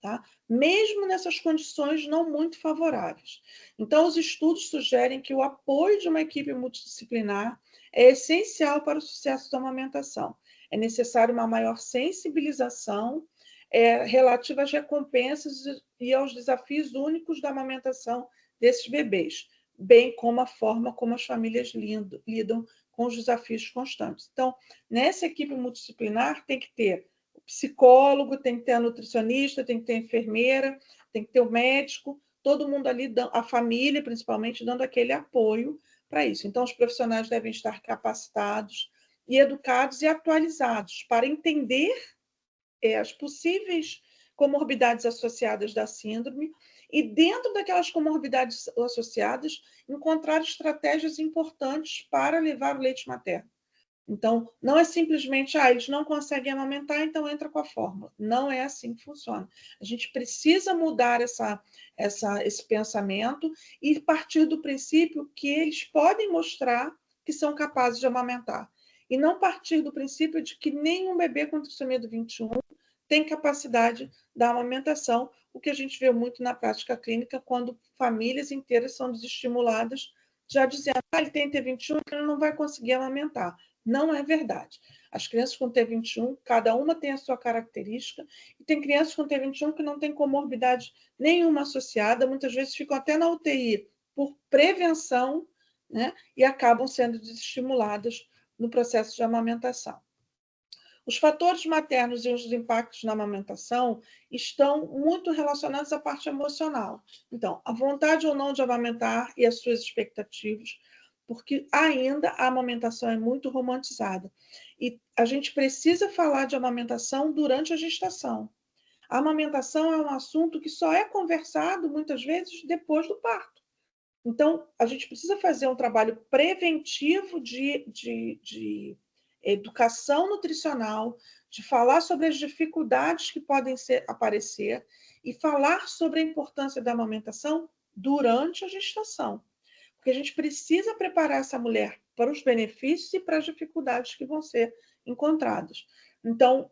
tá? Mesmo nessas condições não muito favoráveis. Então, os estudos sugerem que o apoio de uma equipe multidisciplinar é essencial para o sucesso da amamentação. É necessário uma maior sensibilização relativa às recompensas e aos desafios únicos da amamentação desses bebês, bem como a forma como as famílias lidam com os desafios constantes. Então, nessa equipe multidisciplinar tem que ter o psicólogo, tem que ter a nutricionista, tem que ter a enfermeira, tem que ter o médico, todo mundo ali, a família principalmente, dando aquele apoio para isso. Então, os profissionais devem estar capacitados e educados e atualizados para entender as possíveis comorbidades associadas da síndrome e, dentro daquelas comorbidades associadas, encontrar estratégias importantes para levar o leite materno. Então, não é simplesmente, eles não conseguem amamentar, então entra com a fórmula. Não é assim que funciona. A gente precisa mudar esse pensamento e partir do princípio que eles podem mostrar que são capazes de amamentar. E não partir do princípio de que nenhum bebê com trissomia do 21 tem capacidade da amamentação, o que a gente vê muito na prática clínica, quando famílias inteiras são desestimuladas, já dizendo, ele tem T21, ele não vai conseguir amamentar. Não é verdade. As crianças com T21, cada uma tem a sua característica, e tem crianças com T21 que não tem comorbidade nenhuma associada, muitas vezes ficam até na UTI por prevenção, né, e acabam sendo desestimuladas no processo de amamentação. Os fatores maternos e os impactos na amamentação estão muito relacionados à parte emocional. Então, a vontade ou não de amamentar e as suas expectativas, porque ainda a amamentação é muito romantizada. E a gente precisa falar de amamentação durante a gestação. A amamentação é um assunto que só é conversado, muitas vezes, depois do parto. Então, a gente precisa fazer um trabalho preventivo de educação nutricional, de falar sobre as dificuldades que podem aparecer e falar sobre a importância da amamentação durante a gestação. Porque a gente precisa preparar essa mulher para os benefícios e para as dificuldades que vão ser encontradas. Então,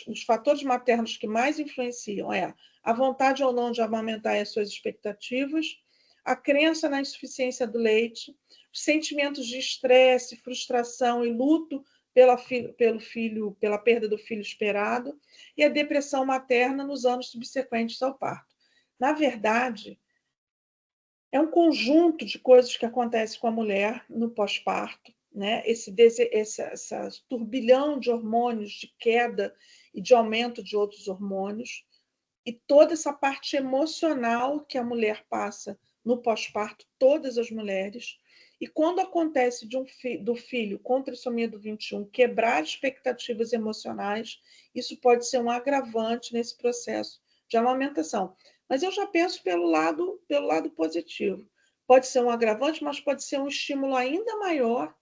os fatores maternos que mais influenciam a vontade ou não de amamentar e as suas expectativas, a crença na insuficiência do leite, os sentimentos de estresse, frustração e luto pela perda do filho esperado e a depressão materna nos anos subsequentes ao parto. Na verdade, é um conjunto de coisas que acontece com a mulher no pós-parto, né? Esse turbilhão de hormônios, de queda e de aumento de outros hormônios, e toda essa parte emocional que a mulher passa no pós-parto, todas as mulheres. E quando acontece do filho com trissomia do 21 quebrar expectativas emocionais, isso pode ser um agravante nesse processo de amamentação. Mas eu já penso pelo lado positivo. Pode ser um agravante, mas pode ser um estímulo ainda maior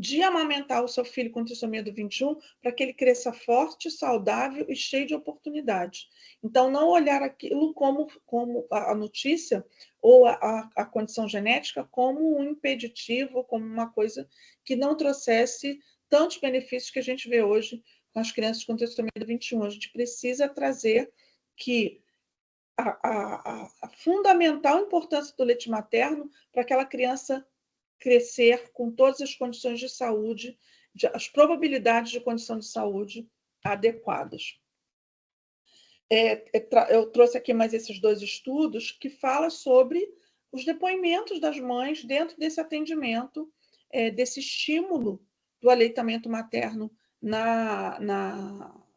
de amamentar o seu filho com trissomia do 21 para que ele cresça forte, saudável e cheio de oportunidades. Então, não olhar aquilo como a notícia ou a condição genética como um impeditivo, como uma coisa que não trouxesse tantos benefícios que a gente vê hoje com as crianças com trissomia do 21. A gente precisa trazer que a fundamental importância do leite materno para aquela criança crescer com todas as condições de saúde, as probabilidades de condição de saúde adequadas. Eu trouxe aqui mais esses 2 estudos que falam sobre os depoimentos das mães dentro desse atendimento, desse estímulo do aleitamento materno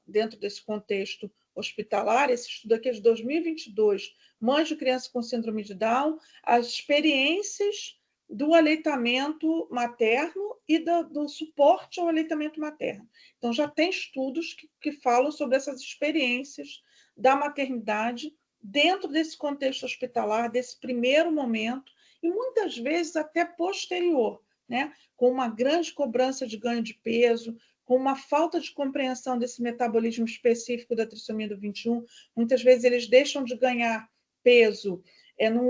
dentro desse contexto hospitalar. Esse estudo aqui é de 2022, mães de crianças com síndrome de Down, as experiências do aleitamento materno e do suporte ao aleitamento materno. Então, já tem estudos que falam sobre essas experiências da maternidade dentro desse contexto hospitalar, desse primeiro momento, e muitas vezes até posterior, né? Com uma grande cobrança de ganho de peso, com uma falta de compreensão desse metabolismo específico da trissomia do 21. Muitas vezes eles deixam de ganhar peso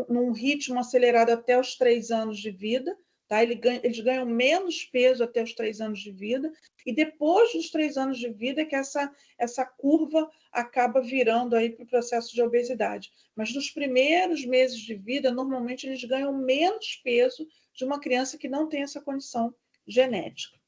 num ritmo acelerado até os 3 anos de vida, tá? Eles ganham menos peso até os 3 anos de vida, e depois dos 3 anos de vida é que essa curva acaba virando aí para o processo de obesidade. Mas nos primeiros meses de vida, normalmente eles ganham menos peso de uma criança que não tem essa condição genética.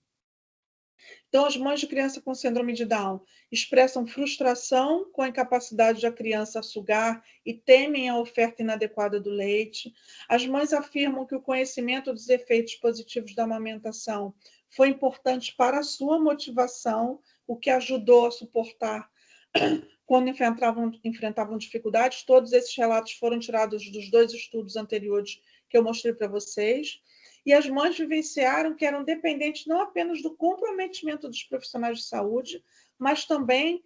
Então, as mães de criança com síndrome de Down expressam frustração com a incapacidade da criança a sugar e temem a oferta inadequada do leite. As mães afirmam que o conhecimento dos efeitos positivos da amamentação foi importante para a sua motivação, o que ajudou a suportar quando enfrentavam dificuldades. Todos esses relatos foram tirados dos 2 estudos anteriores que eu mostrei para vocês. E as mães vivenciaram que eram dependentes não apenas do comprometimento dos profissionais de saúde, mas também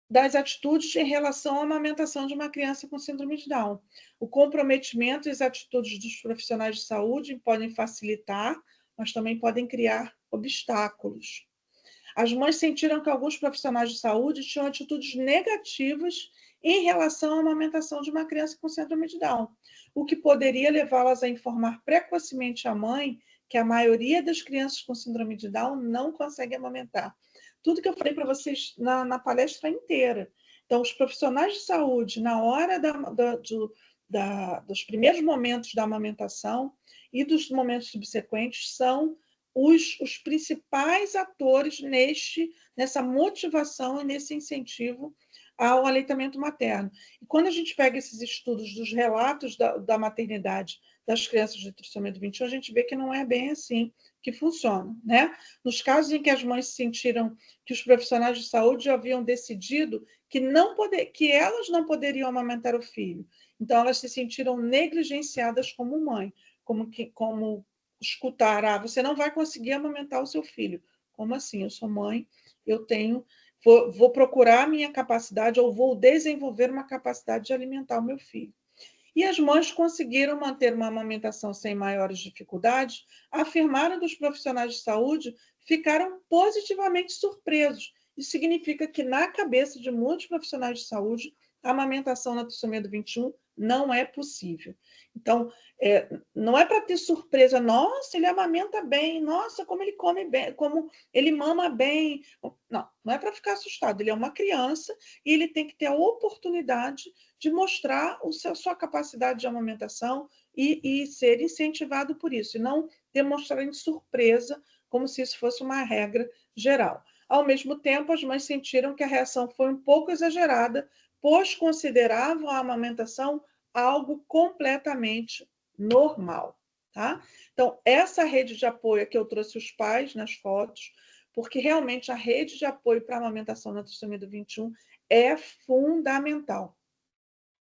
das atitudes em relação à amamentação de uma criança com síndrome de Down. O comprometimento e as atitudes dos profissionais de saúde podem facilitar, mas também podem criar obstáculos. As mães sentiram que alguns profissionais de saúde tinham atitudes negativas em relação à amamentação de uma criança com síndrome de Down, o que poderia levá-las a informar precocemente à mãe que a maioria das crianças com síndrome de Down não consegue amamentar. Tudo que eu falei para vocês na palestra inteira. Então, os profissionais de saúde, na hora dos primeiros momentos da amamentação e dos momentos subsequentes, são os principais atores nessa motivação e nesse incentivo ao aleitamento materno. E quando a gente pega esses estudos dos relatos da maternidade das crianças de trissomia do 21, a gente vê que não é bem assim que funciona, né? Nos casos em que as mães sentiram que os profissionais de saúde já haviam decidido que elas não poderiam amamentar o filho, então elas se sentiram negligenciadas como mãe, como escutar, você não vai conseguir amamentar o seu filho. Como assim? Eu sou mãe, vou procurar a minha capacidade ou vou desenvolver uma capacidade de alimentar o meu filho. E as mães conseguiram manter uma amamentação sem maiores dificuldades, afirmaram que os profissionais de saúde ficaram positivamente surpresos. Isso significa que, na cabeça de muitos profissionais de saúde, a amamentação na trissomia do 21 não é possível. Então, não é para ter surpresa, nossa, ele amamenta bem, nossa, como ele come bem, como ele mama bem. Não é para ficar assustado, ele é uma criança e ele tem que ter a oportunidade de mostrar a sua capacidade de amamentação e ser incentivado por isso, e não demonstrar em surpresa, como se isso fosse uma regra geral. Ao mesmo tempo, as mães sentiram que a reação foi um pouco exagerada, pois consideravam a amamentação algo completamente normal, tá? Então, essa rede de apoio que eu trouxe os pais nas fotos, porque realmente a rede de apoio para a amamentação na trissomia do 21 é fundamental.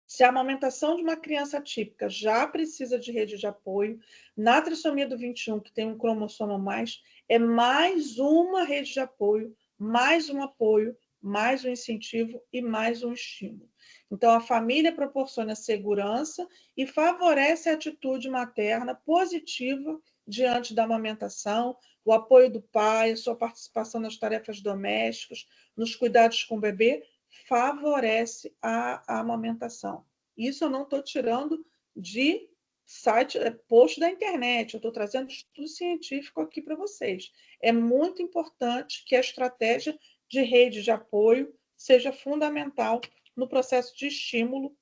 Se a amamentação de uma criança atípica já precisa de rede de apoio, na trissomia do 21, que tem um cromossomo a mais, é mais uma rede de apoio, mais um apoio, mais um incentivo e mais um estímulo. Então, a família proporciona segurança e favorece a atitude materna positiva diante da amamentação, o apoio do pai, a sua participação nas tarefas domésticas, nos cuidados com o bebê, favorece a amamentação. Isso eu não estou tirando de site, post da internet, eu estou trazendo estudo científico aqui para vocês. É muito importante que a estratégia de rede de apoio seja fundamental no processo de estímulo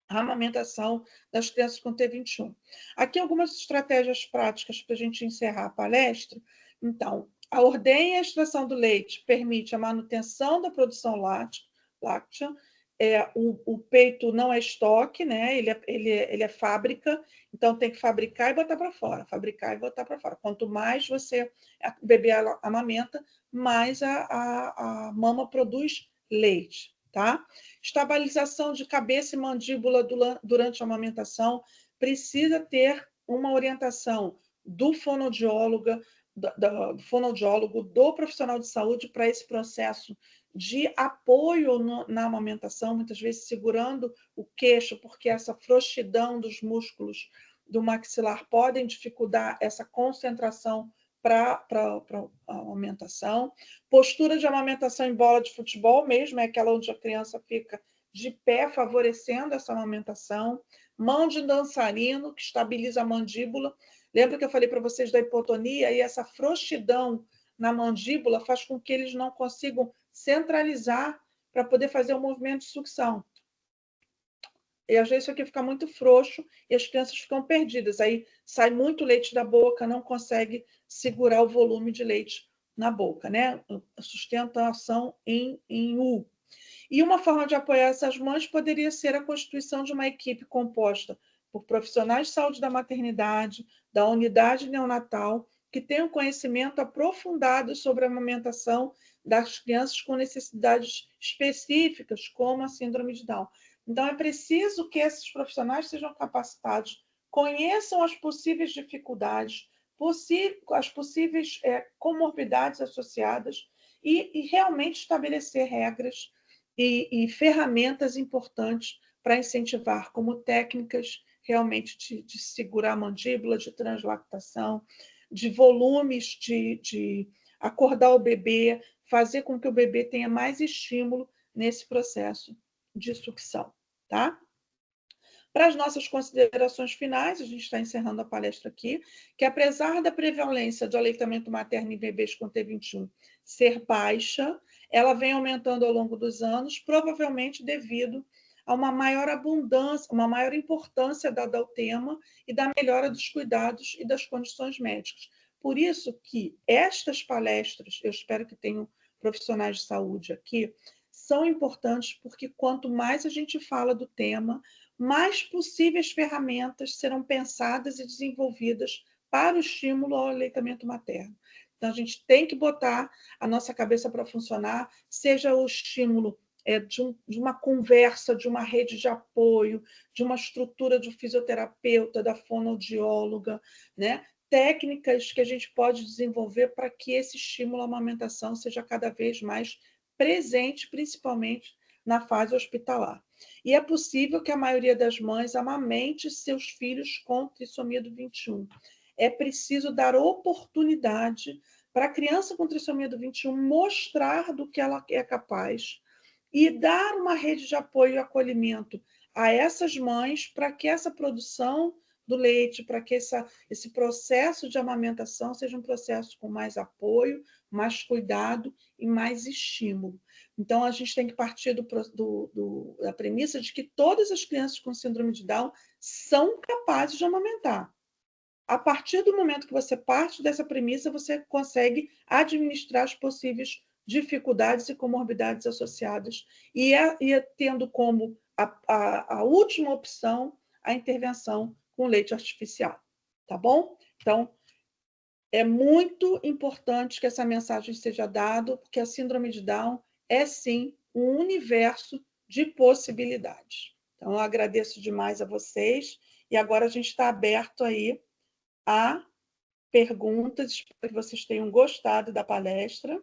à amamentação das crianças com T21. Aqui algumas estratégias práticas para a gente encerrar a palestra. Então, a ordenha e a extração do leite permite a manutenção da produção láctea. O peito não é estoque, né? Ele é fábrica, então tem que fabricar e botar para fora, fabricar e botar para fora. Quanto mais o bebê amamenta, mais a mama produz leite, tá? Estabilização de cabeça e mandíbula durante a amamentação precisa ter uma orientação do fonoaudiólogo, do profissional de saúde para esse processo de apoio na amamentação, muitas vezes segurando o queixo, porque essa frouxidão dos músculos do maxilar podem dificultar essa concentração para a amamentação. Postura de amamentação em bola de futebol mesmo, é aquela onde a criança fica de pé, favorecendo essa amamentação. Mão de dançarino, que estabiliza a mandíbula. Lembra que eu falei para vocês da hipotonia? E essa frouxidão na mandíbula faz com que eles não consigam centralizar para poder fazer o movimento de sucção. E às vezes isso aqui fica muito frouxo e as crianças ficam perdidas. Aí sai muito leite da boca, não consegue segurar o volume de leite na boca, né? Sustentação em U. E uma forma de apoiar essas mães poderia ser a constituição de uma equipe composta por profissionais de saúde da maternidade, da unidade neonatal, que tenham conhecimento aprofundado sobre a amamentação das crianças com necessidades específicas, como a síndrome de Down. Então, é preciso que esses profissionais sejam capacitados, conheçam as possíveis dificuldades, as possíveis comorbidades associadas e realmente estabelecer regras e ferramentas importantes para incentivar, como técnicas realmente de segurar a mandíbula, de translactação, de volumes, de acordar o bebê, fazer com que o bebê tenha mais estímulo nesse processo de sucção, tá? Para as nossas considerações finais, a gente está encerrando a palestra aqui, que apesar da prevalência de aleitamento materno em bebês com T21 ser baixa, ela vem aumentando ao longo dos anos, provavelmente devido a uma maior abundância, uma maior importância dada ao tema e da melhora dos cuidados e das condições médicas. Por isso que estas palestras, eu espero que tenham profissionais de saúde aqui, são importantes porque quanto mais a gente fala do tema, mais possíveis ferramentas serão pensadas e desenvolvidas para o estímulo ao aleitamento materno. Então, a gente tem que botar a nossa cabeça para funcionar, seja o estímulo de uma conversa, de uma rede de apoio, de uma estrutura de fisioterapeuta, da fonoaudióloga, né? Técnicas que a gente pode desenvolver para que esse estímulo à amamentação seja cada vez mais presente, principalmente na fase hospitalar. E é possível que a maioria das mães amamente seus filhos com trissomia do 21. É preciso dar oportunidade para a criança com trissomia do 21 mostrar do que ela é capaz e dar uma rede de apoio e acolhimento a essas mães para que essa produção do leite, para que esse processo de amamentação seja um processo com mais apoio, mais cuidado e mais estímulo. Então, a gente tem que partir da premissa de que todas as crianças com síndrome de Down são capazes de amamentar. A partir do momento que você parte dessa premissa, você consegue administrar as possíveis dificuldades e comorbidades associadas e tendo como a última opção a intervenção com leite artificial, tá bom? Então, é muito importante que essa mensagem seja dada, porque a síndrome de Down é, sim, um universo de possibilidades. Então, eu agradeço demais a vocês e agora a gente está aberto aí a perguntas. Espero que vocês tenham gostado da palestra,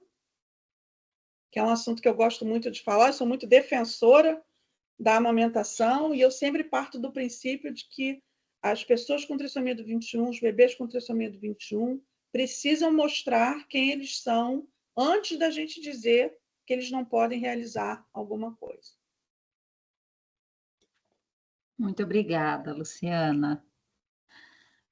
que é um assunto que eu gosto muito de falar, eu sou muito defensora da amamentação, e eu sempre parto do princípio de que as pessoas com trissomia do 21, os bebês com trissomia do 21, precisam mostrar quem eles são antes da gente dizer que eles não podem realizar alguma coisa. Muito obrigada, Luciana.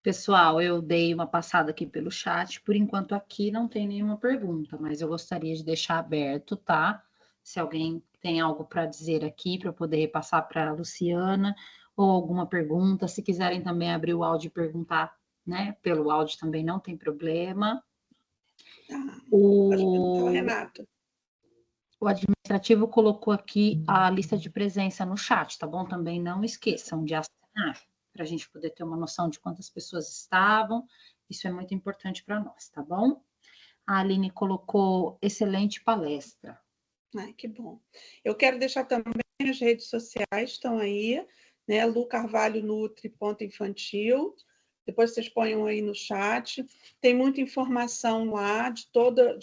Pessoal, eu dei uma passada aqui pelo chat, por enquanto aqui não tem nenhuma pergunta, mas eu gostaria de deixar aberto, tá? Se alguém tem algo para dizer aqui, para eu poder repassar para a Luciana, ou alguma pergunta, se quiserem também abrir o áudio e perguntar, né? Pelo áudio também não tem problema. Pode perguntar, Renato. O administrativo colocou aqui a lista de presença no chat, tá bom? Também não esqueçam de assinar, para a gente poder ter uma noção de quantas pessoas estavam. Isso é muito importante para nós, tá bom? A Aline colocou excelente palestra. Ai, que bom. Eu quero deixar também as redes sociais, estão aí, né? Lu Carvalho Nutri, ponto infantil. Depois vocês ponham aí no chat. Tem muita informação lá de todo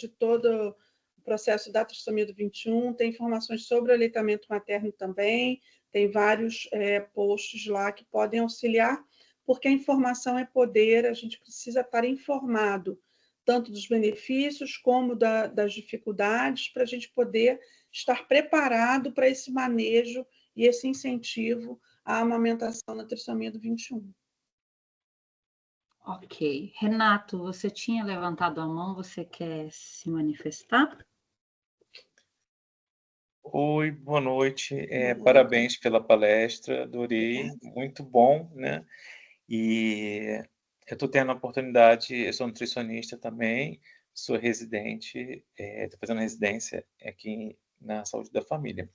o processo da trissomia do 21, tem informações sobre o aleitamento materno também, tem vários posts lá que podem auxiliar, porque a informação é poder, a gente precisa estar informado, tanto dos benefícios como das dificuldades, para a gente poder estar preparado para esse manejo e esse incentivo à amamentação na trissomia do 21. Ok. Renato, você tinha levantado a mão, você quer se manifestar? Oi, boa noite. Parabéns pela palestra, adorei, muito bom, né? E eu estou tendo a oportunidade, eu sou nutricionista também, sou residente, estou fazendo residência aqui na Saúde da Família.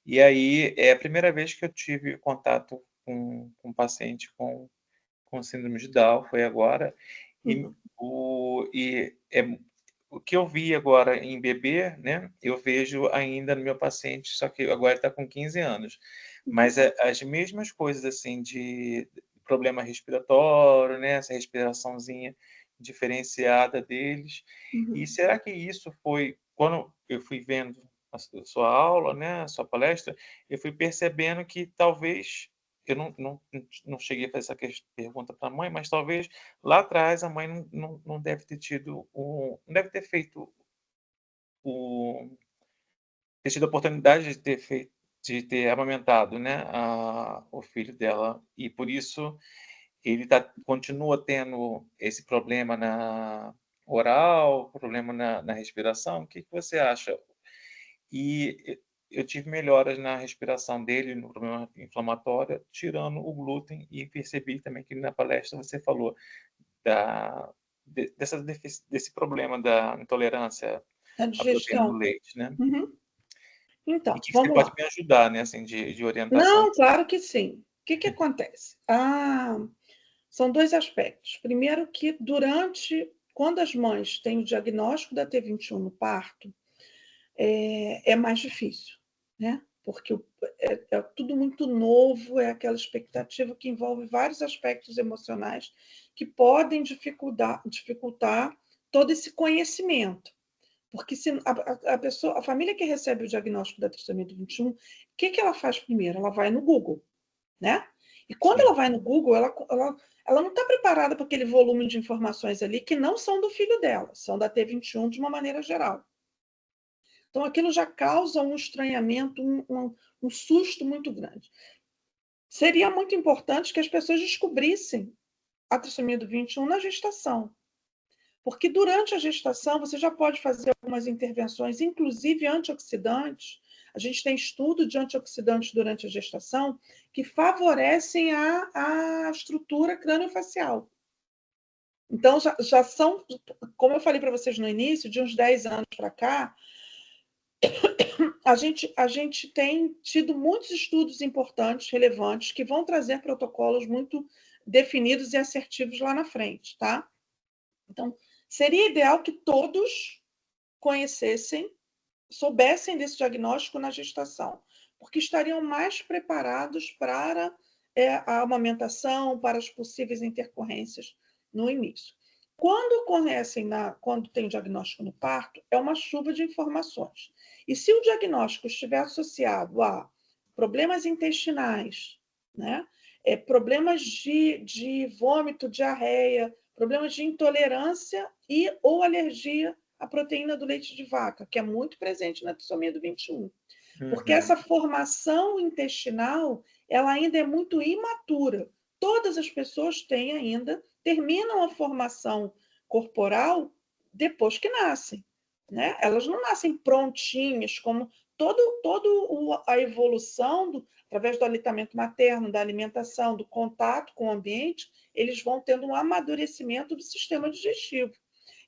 E aí é a primeira vez que eu tive contato com um paciente com síndrome de Down, foi agora, e o que eu vi agora em bebê, né, eu vejo ainda no meu paciente, só que agora ele está com 15 anos. Mas as mesmas coisas, assim, de problema respiratório, né, essa respiraçãozinha diferenciada deles. E será que isso foi, quando eu fui vendo a sua aula, né, a sua palestra, eu fui percebendo que talvez, eu não cheguei a fazer essa pergunta para a mãe, mas talvez lá atrás a mãe não deve ter tido não deve ter feito ter tido a oportunidade de ter amamentado, né, o filho dela, e por isso ele continua tendo esse problema na oral, problema na respiração. O que que você acha? E eu tive melhoras na respiração dele, no problema inflamatório, tirando o glúten, e percebi também que na palestra você falou desse problema da intolerância A à proteína do digestão. leite, né? E Então, que você vamos pode lá. me ajudar, né, assim, de orientação. Não, claro que sim. O que acontece? São dois aspectos. Primeiro que quando as mães têm o diagnóstico da T21 no parto, é mais difícil, né? Porque é tudo muito novo, é aquela expectativa que envolve vários aspectos emocionais que podem dificultar todo esse conhecimento. Porque se a família que recebe o diagnóstico da trissomia do 21, o que ela faz primeiro? Ela vai no Google, né? E quando ela vai no Google, ela não está preparada para aquele volume de informações ali que não são do filho dela, são da T21 de uma maneira geral. Então, aquilo já causa um estranhamento, um susto muito grande. Seria muito importante que as pessoas descobrissem a trissomia do 21 na gestação. Porque durante a gestação você já pode fazer algumas intervenções, inclusive antioxidantes. A gente tem estudo de antioxidantes durante a gestação que favorecem a estrutura crâniofacial. Então, já são, como eu falei para vocês no início, de uns 10 anos para cá, a gente tem tido muitos estudos importantes, relevantes, que vão trazer protocolos muito definidos e assertivos lá na frente, tá? Então, seria ideal que todos soubessem desse diagnóstico na gestação, porque estariam mais preparados para a amamentação, para as possíveis intercorrências no início. Quando tem diagnóstico no parto, é uma chuva de informações. E se o diagnóstico estiver associado a problemas intestinais, né? Problemas de vômito, diarreia, problemas de intolerância e ou alergia à proteína do leite de vaca, que é muito presente na trissomia do 21. Porque essa formação intestinal, ela ainda é muito imatura. Todas as pessoas terminam a formação corporal depois que nascem, né? Elas não nascem prontinhas, como toda a evolução através do aleitamento materno, da alimentação, do contato com o ambiente, eles vão tendo um amadurecimento do sistema digestivo.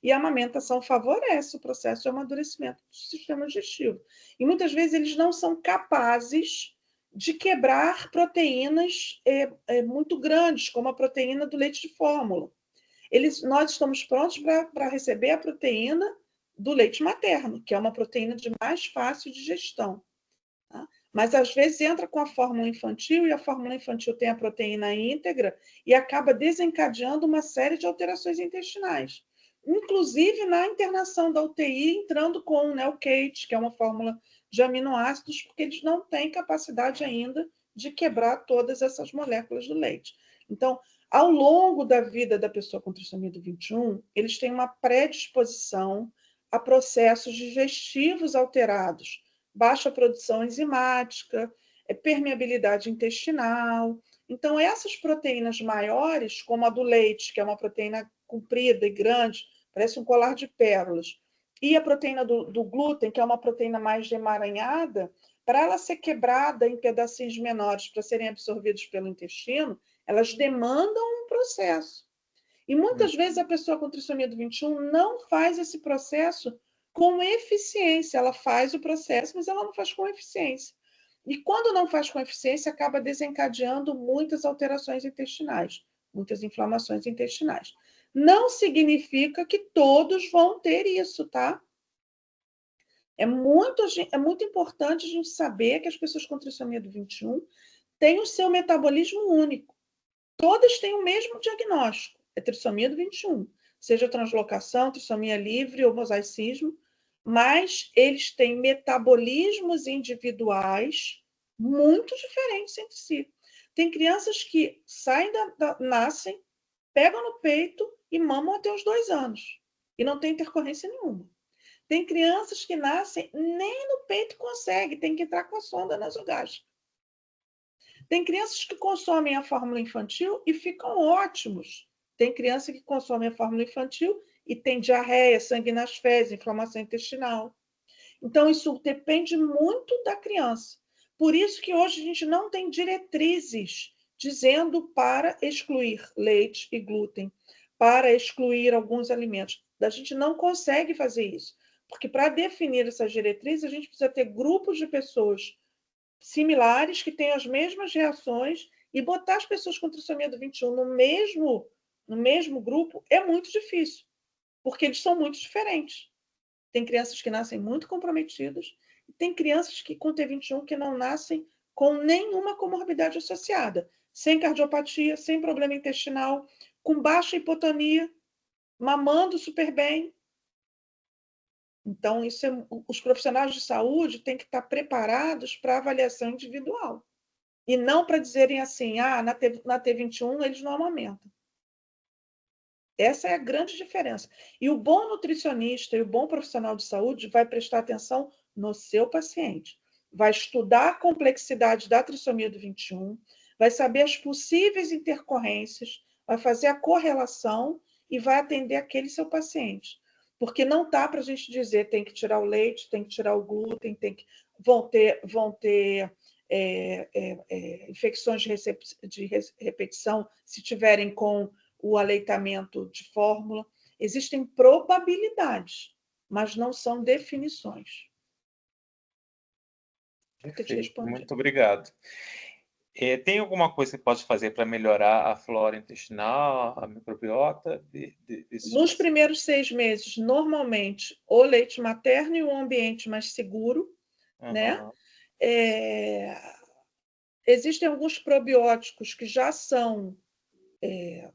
E a amamentação favorece o processo de amadurecimento do sistema digestivo. E muitas vezes eles não são capazes de quebrar proteínas muito grandes, como a proteína do leite de fórmula. Nós estamos prontos para receber a proteína do leite materno, que é uma proteína de mais fácil digestão. Tá? Mas, às vezes, entra com a fórmula infantil, e a fórmula infantil tem a proteína íntegra e acaba desencadeando uma série de alterações intestinais. Inclusive na internação da UTI, entrando com o Nelcate, que é uma fórmula de aminoácidos, porque eles não têm capacidade ainda de quebrar todas essas moléculas do leite. Então, ao longo da vida da pessoa com trissomia do 21, eles têm uma predisposição a processos digestivos alterados, baixa produção enzimática, permeabilidade intestinal. Então, essas proteínas maiores, como a do leite, que é uma proteína comprida e grande, parece um colar de pérolas, e a proteína do glúten, que é uma proteína mais emaranhada, para ela ser quebrada em pedacinhos menores para serem absorvidos pelo intestino, elas demandam um processo. E muitas vezes a pessoa com trissomia do 21 não faz esse processo com eficiência. Ela faz o processo, mas ela não faz com eficiência. E quando não faz com eficiência, acaba desencadeando muitas alterações intestinais, muitas inflamações intestinais. Não significa que todos vão ter isso, tá? É muito importante a gente saber que as pessoas com trissomia do 21 têm o seu metabolismo único. Todas têm o mesmo diagnóstico, é trissomia do 21, seja translocação, trissomia livre ou mosaicismo, mas eles têm metabolismos individuais muito diferentes entre si. Tem crianças que nascem, pegam no peito e mamam até os 2 anos, e não tem intercorrência nenhuma. Tem crianças que nascem, nem no peito consegue, tem que entrar com a sonda nasogástrica. Tem crianças que consomem a fórmula infantil e ficam ótimos. Tem criança que consome a fórmula infantil e tem diarreia, sangue nas fezes, inflamação intestinal. Então, isso depende muito da criança. Por isso que hoje a gente não tem diretrizes dizendo para excluir leite e glúten, para excluir alguns alimentos. A gente não consegue fazer isso, porque para definir essas diretrizes, a gente precisa ter grupos de pessoas similares, que têm as mesmas reações, e botar as pessoas com trissomia do 21 no mesmo grupo é muito difícil, porque eles são muito diferentes. Tem crianças que nascem muito comprometidas, e tem crianças que com T21 que não nascem com nenhuma comorbidade associada, sem cardiopatia, sem problema intestinal, com baixa hipotonia, mamando super bem. Então, os profissionais de saúde têm que estar preparados para avaliação individual. E não para dizerem assim, na T21 eles não amamentam. Essa é a grande diferença. E o bom nutricionista e o bom profissional de saúde vai prestar atenção no seu paciente. Vai estudar a complexidade da trissomia do 21, vai saber as possíveis intercorrências, vai fazer a correlação e vai atender aquele seu paciente. Porque não dá para a gente dizer tem que tirar o leite, tem que tirar o glúten, vão ter infecções de repetição se tiverem com o aleitamento de fórmula. Existem probabilidades, mas não são definições. Perfeito, muito obrigado. Tem alguma coisa que pode fazer para melhorar a flora intestinal, a microbiota? Nos primeiros 6 meses, normalmente, o leite materno e um ambiente mais seguro, né? Existem alguns probióticos que já são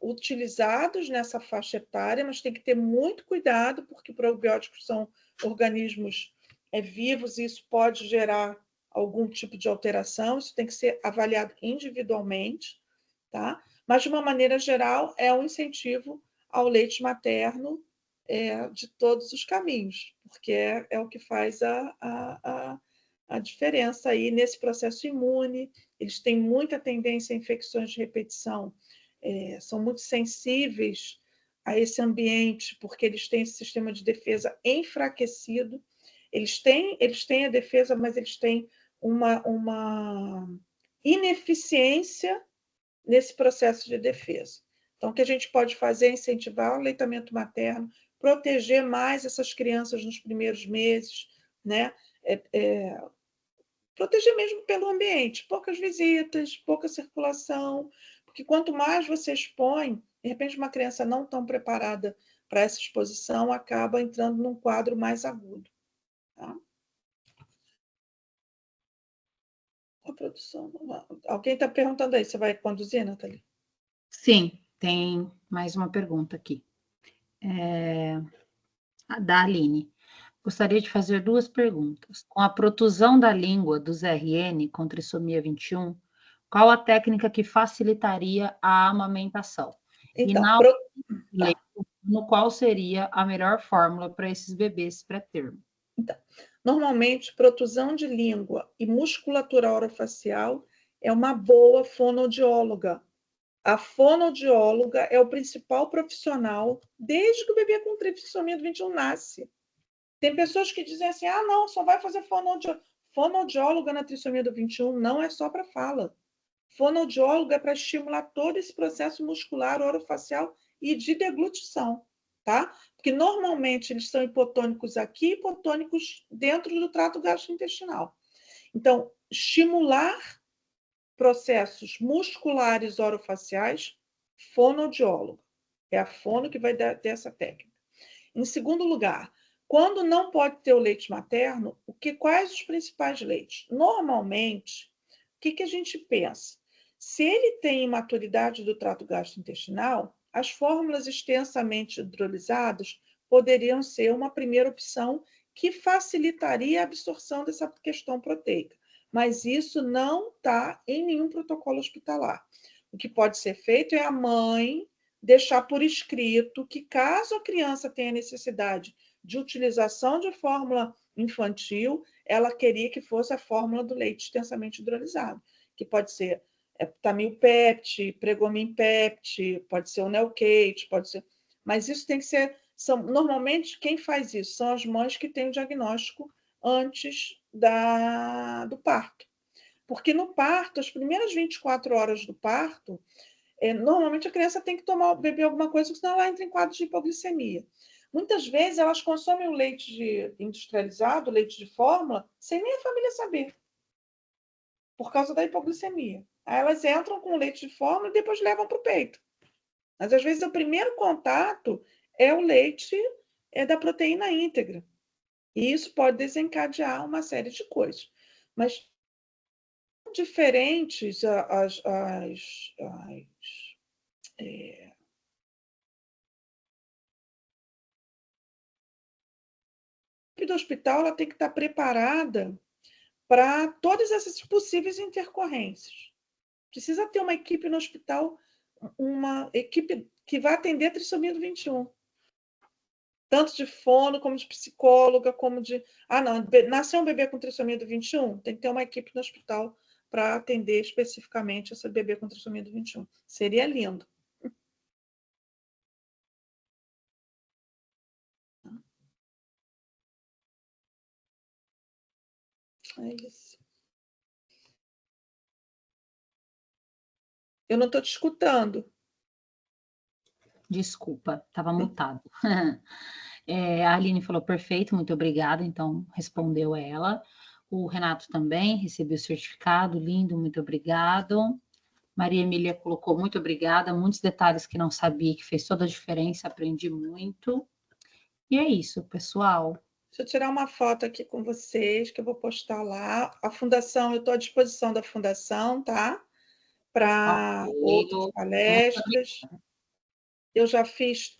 utilizados nessa faixa etária, mas tem que ter muito cuidado, porque probióticos são organismos vivos e isso pode gerar algum tipo de alteração, isso tem que ser avaliado individualmente, tá? Mas, de uma maneira geral, é um incentivo ao leite materno de todos os caminhos, porque é o que faz a diferença aí nesse processo imune. Eles têm muita tendência a infecções de repetição, são muito sensíveis a esse ambiente, porque eles têm esse sistema de defesa enfraquecido. Eles têm a defesa, mas eles têm uma ineficiência nesse processo de defesa. Então, o que a gente pode fazer é incentivar o aleitamento materno, proteger mais essas crianças nos primeiros meses, né? Proteger mesmo pelo ambiente, poucas visitas, pouca circulação, porque quanto mais você expõe, de repente uma criança não tão preparada para essa exposição acaba entrando num quadro mais agudo. Tá? A produção. Alguém está perguntando aí, você vai conduzir, Nathalie? Sim, tem mais uma pergunta aqui. A da Aline. Gostaria de fazer 2 perguntas. Com a protusão da língua dos RN com trissomia 21, qual a técnica que facilitaria a amamentação? E Então, no qual seria a melhor fórmula para esses bebês pré-termo? Então, normalmente, protusão de língua e musculatura orofacial é uma boa fonoaudióloga. A fonoaudióloga é o principal profissional desde que o bebê com trissomia 21 nasce. Tem pessoas que dizem assim, não, só vai fazer fonoaudióloga. Fonoaudióloga na trissomia do 21 não é só para fala. Fonoaudióloga é para estimular todo esse processo muscular orofacial e de deglutição, tá? Porque normalmente eles são hipotônicos aqui e hipotônicos dentro do trato gastrointestinal. Então, estimular processos musculares orofaciais, fonoaudiólogo. É a fono que vai dar essa técnica. Em segundo lugar, quando não pode ter o leite materno, quais os principais leites? Normalmente, o que a gente pensa? Se ele tem imaturidade do trato gastrointestinal, as fórmulas extensamente hidrolisadas poderiam ser uma primeira opção que facilitaria a absorção dessa questão proteica. Mas isso não está em nenhum protocolo hospitalar. O que pode ser feito é a mãe deixar por escrito que, caso a criança tenha necessidade de utilização de fórmula infantil, ela queria que fosse a fórmula do leite extensamente hidrolisado, que pode ser Tamil-Pept, Pregomin-Pept, pode ser o Nelcate, pode ser... Mas isso tem que ser... Normalmente, quem faz isso são as mães que têm o diagnóstico antes do parto. Porque no parto, as primeiras 24 horas do parto, normalmente a criança tem que beber alguma coisa, senão ela entra em quadro de hipoglicemia. Muitas vezes elas consomem o leite industrializado, o leite de fórmula, sem nem a família saber, por causa da hipoglicemia. Aí elas entram com o leite de fórmula e depois levam para o peito. Mas às vezes o primeiro contato é o leite da proteína íntegra. E isso pode desencadear uma série de coisas. Mas diferentes equipe do hospital ela tem que estar preparada para todas essas possíveis intercorrências. Precisa ter uma equipe no hospital, uma equipe que vai atender a trissomia do 21. Tanto de fono, como de psicóloga, como de... não, nasceu um bebê com trissomia do 21, tem que ter uma equipe no hospital para atender especificamente esse bebê com trissomia do 21. Seria lindo. É isso. Eu não estou te escutando. Desculpa, estava mutado. A Aline falou perfeito, muito obrigada, então respondeu ela. O Renato também recebeu o certificado, lindo, muito obrigado. Maria Emília colocou muito obrigada, muitos detalhes que não sabia, que fez toda a diferença, aprendi muito. E é isso, pessoal. Deixa eu tirar uma foto aqui com vocês, que eu vou postar lá. A fundação, eu estou à disposição da fundação, tá? Para outras palestras. Eu já fiz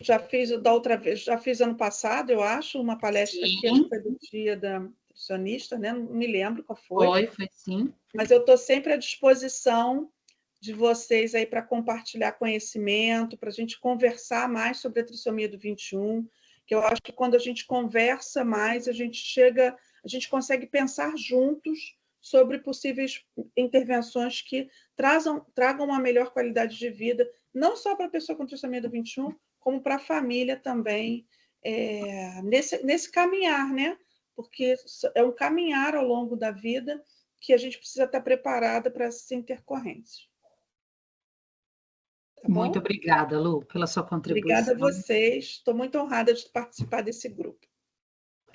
da outra vez, já fiz ano passado, eu acho, uma palestra aqui, acho que foi do dia da nutricionista, né? Não me lembro qual foi. Foi sim. Mas eu estou sempre à disposição de vocês aí para compartilhar conhecimento, para a gente conversar mais sobre a trissomia do 21, que eu acho que quando a gente conversa mais, a gente consegue pensar juntos sobre possíveis intervenções que tragam uma melhor qualidade de vida, não só para a pessoa com trissomia do 21, como para a família também, nesse caminhar, né? Porque é um caminhar ao longo da vida que a gente precisa estar preparada para essas intercorrências. Tá bom? Muito obrigada, Lu, pela sua contribuição. Obrigada a vocês. Estou muito honrada de participar desse grupo.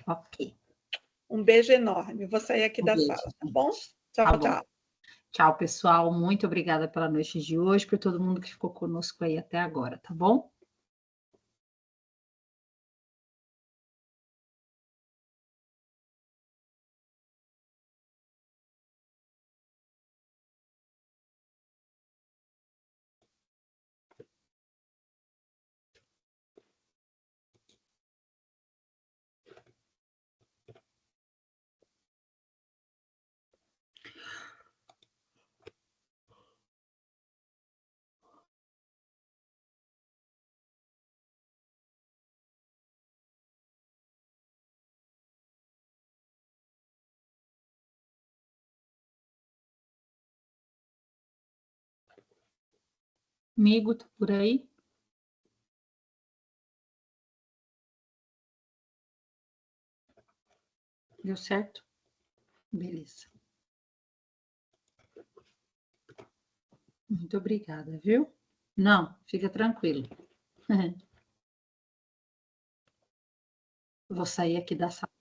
Ok. Um beijo enorme. Vou sair aqui da beijo, sala, tá bom? Tchau, Tá bom. tchau. Tchau, pessoal. Muito obrigada pela noite de hoje, por todo mundo que ficou conosco aí até agora, tá bom? Amigo, tá por aí? Deu certo? Beleza. Muito obrigada, viu? Não, fica tranquilo. Vou sair aqui da sala.